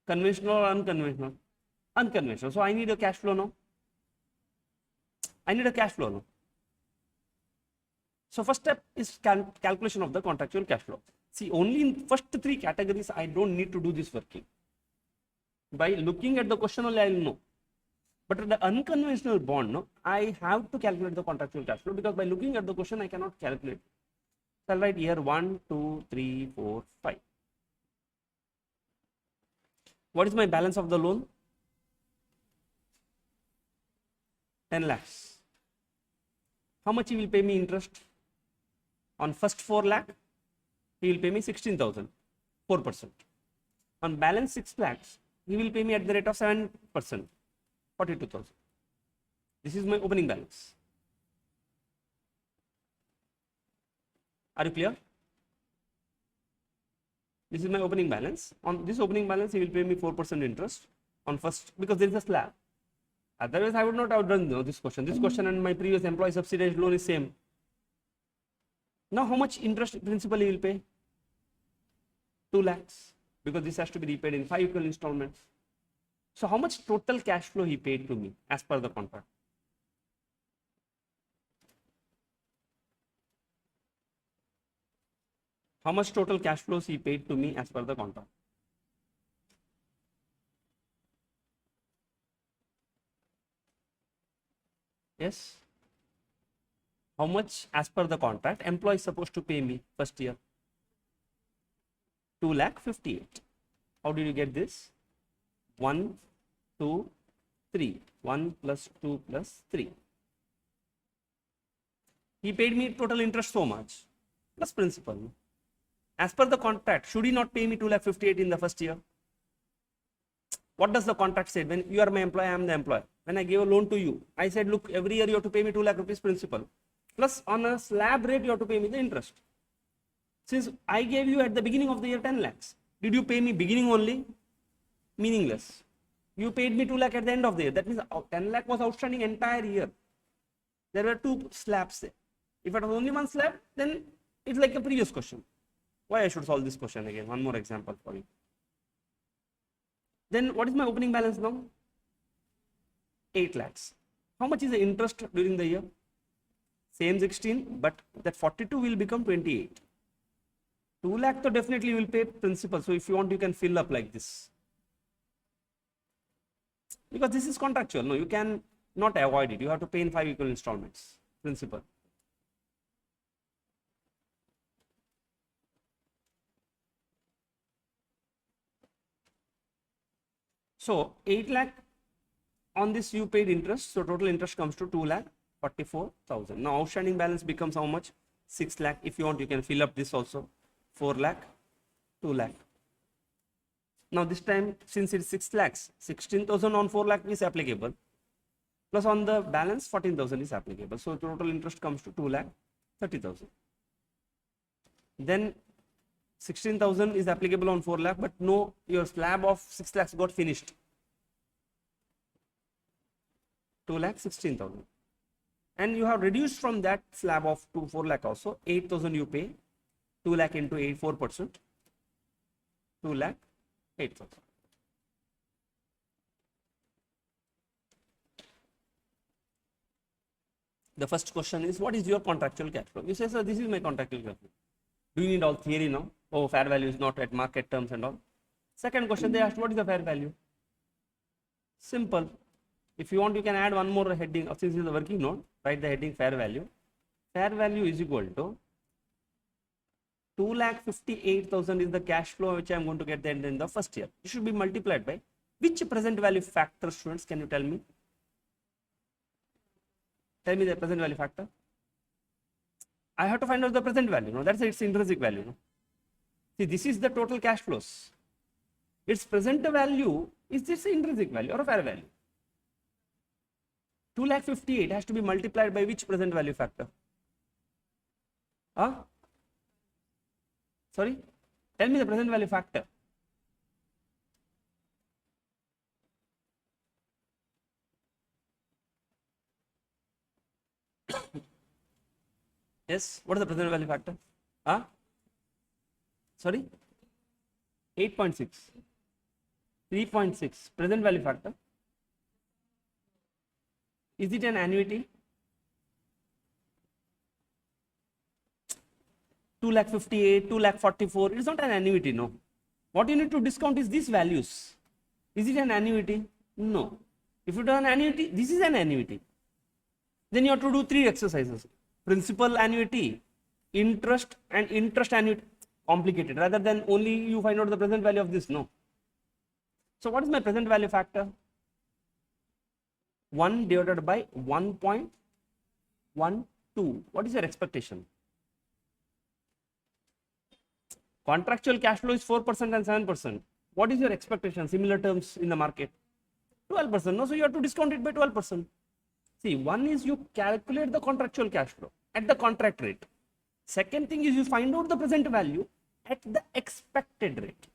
Conventional or unconventional? Unconventional. So I need a cash flow now. I need a cash flow now. So first step is calculation of the contractual cash flow. See, only in first 3 categories, I don't need to do this working. By looking at the question only, I will know. But the unconventional bond, no, I have to calculate the contractual cash flow because by looking at the question, I cannot calculate. So I'll write here 1, 2, 3, 4, 5. What is my balance of the loan? 10 lakhs. How much he will pay me interest? On first 4 lakh, he will pay me 16,000, 4%. On balance 6 lakhs, he will pay me at the rate of 7%, 42,000. This is my opening balance. Are you clear? This is my opening balance. On this opening balance, he will pay me 4% interest on first, because there is a slab. Otherwise, I would not have done this question. This question and my previous employee subsidized loan is same. Now, how much interest principal he will pay? 2 lakhs, because this has to be repaid in 5 equal installments. So, how much total cash flow he paid to me as per the contract? How much total cash flows he paid to me as per the contract? Yes. How much as per the contract employee is supposed to pay me first year? 2,58,000. How did you get this? 1, 2, 3. 1 plus 2 plus 3. He paid me total interest so much plus principal. As per the contract, should he not pay me 2,58,000 in the first year? What does the contract say? When you are my employer, I am the employer. When I gave a loan to you, I said, look, every year you have to pay me 2 lakh rupees principal. Plus on a slab rate, you have to pay me the interest. Since I gave you at the beginning of the year 10 lakhs, did you pay me beginning only? Meaningless. You paid me 2 lakh at the end of the year. That means 10 lakh was outstanding entire year. There were two slabs there. If it was only one slab, then it's like a previous question. Why I should solve this question again? One more example for you. Then what is my opening balance now? 8 lakhs. How much is the interest during the year? Same 16, but that 42 will become 28. 2 lakh so definitely will pay principal. So if you want, you can fill up like this. Because this is contractual. No, you can not avoid it. You have to pay in 5 equal installments. Principal. So 8 lakh on this you paid interest. So total interest comes to 2,44,000. Now outstanding balance becomes how much? 6 lakh. If you want, you can fill up this also. 4 lakh, 2 lakh. Now this time, since it's 6 lakhs, 16,000 on 4 lakh is applicable. Plus on the balance, 14,000 is applicable. So total interest comes to 2,30,000. Then 16,000 is applicable on 4 lakh, but no, your slab of 6 lakhs got finished. 2,16,000. And you have reduced from that slab of 4 lakh also. 8,000 you pay. 2 lakh into 4%. 2,08,000. The first question is, what is your contractual cash flow? You say, sir, this is my contractual cash flow. Do you need all theory now? Oh, fair value is not at market terms and all. Second question, they asked, what is the fair value? Simple. If you want, you can add one more heading. Since this is a working note, write the heading fair value. Fair value is equal to 2,58,000 is the cash flow which I am going to get in the first year. It should be multiplied by which present value factor, students? Can you tell me? Tell me the present value factor. I have to find out the present value. No, that's its intrinsic value. No? See, this is the total cash flows. Its present value is this intrinsic value or a fair value. 2,58,000 has to be multiplied by which present value factor? Huh? Sorry? Tell me the present value factor. Yes, what is the present value factor? Huh? Sorry? 8.6. 3.6. Present value factor. Is it an annuity? 2,58,000, 2,44,000. It is not an annuity, no. What you need to discount is these values. Is it an annuity? No. If you do an annuity, this is an annuity. Then you have to do 3 exercises. Principal annuity, interest and interest annuity. Complicated. Rather than only you find out the present value of this, no. So what is my present value factor? 1 divided by 1.12. What is your expectation? Contractual cash flow is 4% and 7%. What is your expectation? Similar terms in the market. 12%. No, so you have to discount it by 12%. See, one is you calculate the contractual cash flow at the contract rate. Second thing is you find out the present value at the expected rate.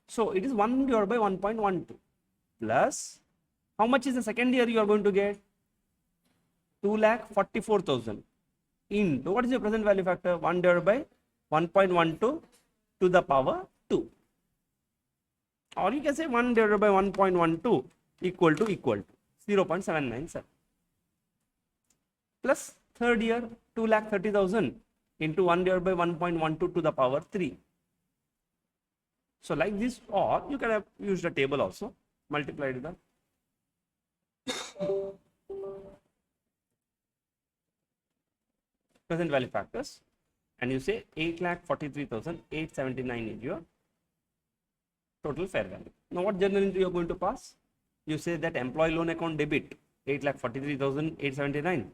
So it is 1 divided by 1.12 plus how much is the second year you are going to get? 2,44,000 into what is your present value factor? 1 divided by 1.12 to the power 2. Or you can say 1 divided by 1.12 equal to 0.797 plus third year 2,30,000 into 1 divided by 1.12 to the power 3. So like this, or you can have used a table also, multiplied the present value factors, and you say 8,43,879 is your total fair value. Now what journal entry you are going to pass? You say that employee loan account debit 8,43,879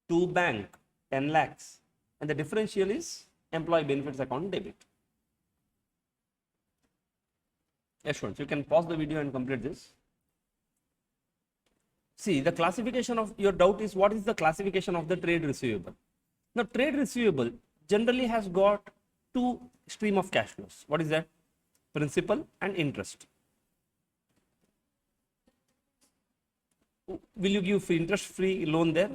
to bank 10 lakhs, and the differential is employee benefits account debit. Yes, sure. So you can pause the video and complete this. See, the classification of your doubt is what is the classification of the trade receivable. Now, trade receivable generally has got two stream of cash flows. What is that? Principal and interest. Will you give interest-free loan there?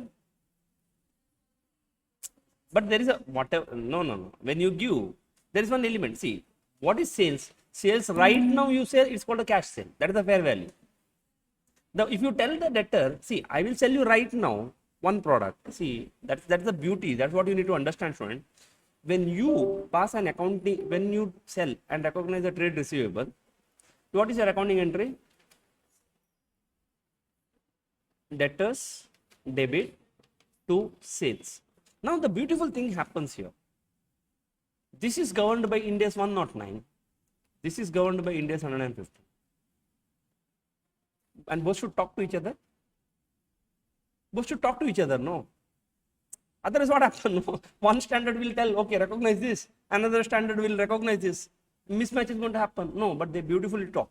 But there is a whatever. No. When you give, there is one element. See, what is sales? Sales right now you say it's called a cash sale. That is the fair value. Now, if you tell the debtor, see, I will sell you right now one product. See, that's the beauty. That's what you need to understand, student. When you pass an accounting, when you sell and recognize the trade receivable, what is your accounting entry? Debtors debit to sales. Now, the beautiful thing happens here. This is governed by Ind AS 109. This is governed by Ind AS 150. And both should talk to each other. Both should talk to each other, no? Otherwise, what happens? No? One standard will tell, okay, recognize this. Another standard will recognize this. Mismatch is going to happen. No, but they beautifully talk.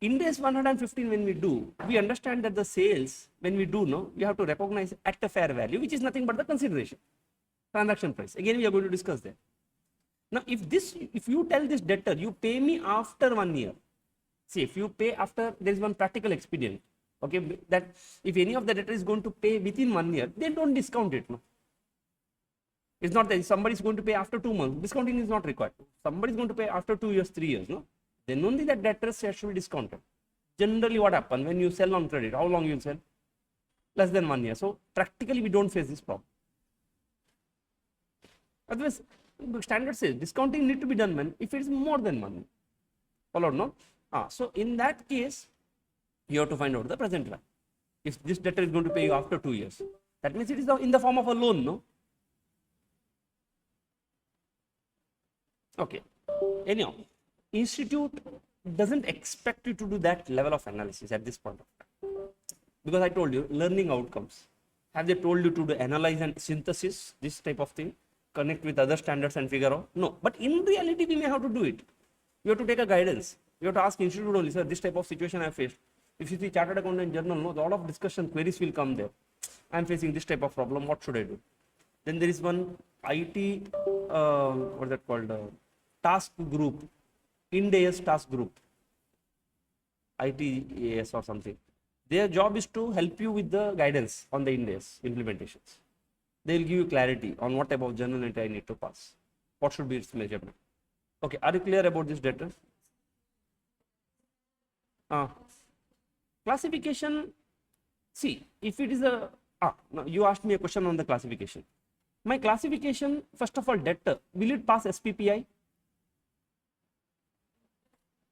Ind AS 115, when we do, we understand that the sales, when we do, no, we have to recognize at a fair value, which is nothing but the consideration, transaction price. Again, we are going to discuss that. Now, if you tell this debtor, you pay me after 1 year. See, if you pay after, there is one practical expedient. Okay, that if any of the debtor is going to pay within 1 year, they don't discount it. No, it's not that if somebody is going to pay after 2 months, discounting is not required. Somebody is going to pay after 2 years, 3 years. No, then only that debtor's share should be discounted. Generally, what happens when you sell on credit? How long you will sell? Less than 1 year. So practically, we don't face this problem. Otherwise, standard says discounting need to be done when if it is more than 1 year. Followed, no? So in that case, you have to find out the present value. If this debtor is going to pay you after 2 years, that means it is in the form of a loan, no? Okay. Anyhow, institute doesn't expect you to do that level of analysis at this point of time. Because I told you, learning outcomes. Have they told you to do analyze and synthesis, this type of thing, connect with other standards and figure out? No. But in reality, we may have to do it. You have to take a guidance. You have to ask institute only, sir, this type of situation I faced. If you see chartered accountant journal, no, a lot of discussion queries will come there. I am facing this type of problem. What should I do? Then there is one IT, what is that called? Task group, Ind AS task group, ITAS or something. Their job is to help you with the guidance on the Ind AS implementations. They will give you clarity on what type of journal entry I need to pass. What should be its measurement? Okay, are you clear about this data? Classification, see, if it is a, now you asked me a question on the classification. My classification, first of all, debtor, will it pass SPPI?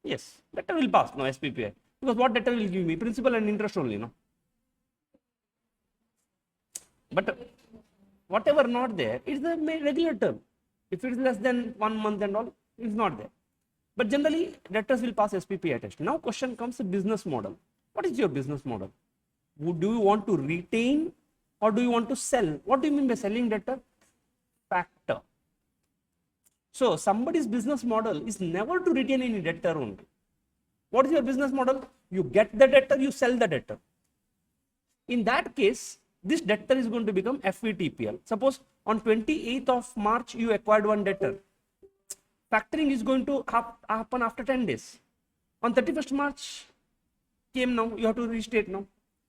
Yes, debtor will pass, no SPPI. Because what debtor will give me? Principal and interest only, no? But whatever not there, it's the regular term. If it is less than 1 month and all, it's not there. But generally, debtors will pass SPPI test. Now, question comes to business model. What is your business model? Do you want to retain or do you want to sell? What do you mean by selling debtor? Factor. So, somebody's business model is never to retain any debtor only. What is your business model? You get the debtor, you sell the debtor. In that case, this debtor is going to become FVTPL. Suppose on 28th of March, you acquired one debtor. Factoring is going to happen after 10 days. On 31st March came now, you have to restate now.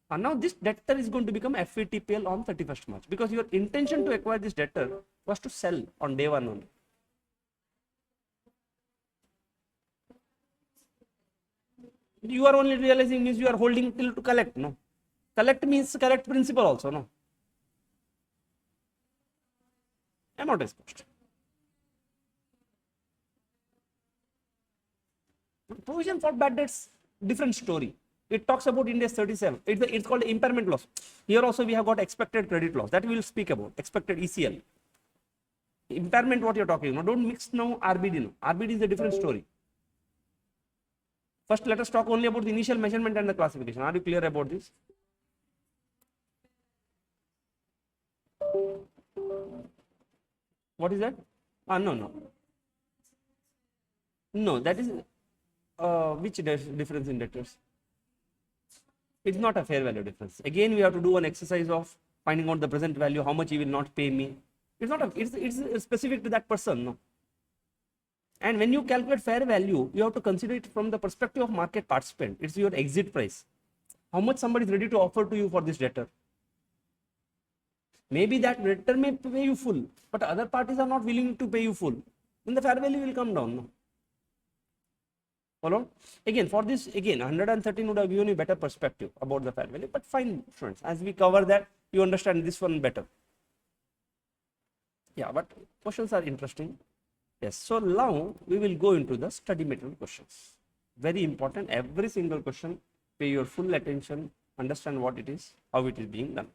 And now this debtor is going to become FVTPL on 31st March because your intention to acquire this debtor was to sell on day 1 only. You are only realizing means you are holding till to collect, no? Collect means collect principal also, no? Amortized cost. Provision for bad debts, different story. It talks about Ind AS 37. It's called impairment loss. Here also we have got expected credit loss. That we will speak about. Expected ECL. Impairment, what you're talking about. Don't mix now RBD. No. RBD is a different story. First, let us talk only about the initial measurement and the classification. Are you clear about this? What is that? No, no. No, that is which difference in debtors? It's not a fair value difference. Again, we have to do an exercise of finding out the present value, how much he will not pay me. It's not a, it's specific to that person, no. And when you calculate fair value, you have to consider it from the perspective of market participant. It's your exit price. How much somebody is ready to offer to you for this debtor. Maybe that debtor may pay you full, but other parties are not willing to pay you full. Then the fair value will come down, no. Follow? Again, for this, again, 113 would have given you better perspective about the fair value, but fine, friends, as we cover that, you understand this one better. Yeah, but questions are interesting. Yes, so now we will go into the study material questions. Very important, every single question, pay your full attention, understand what it is, how it is being done.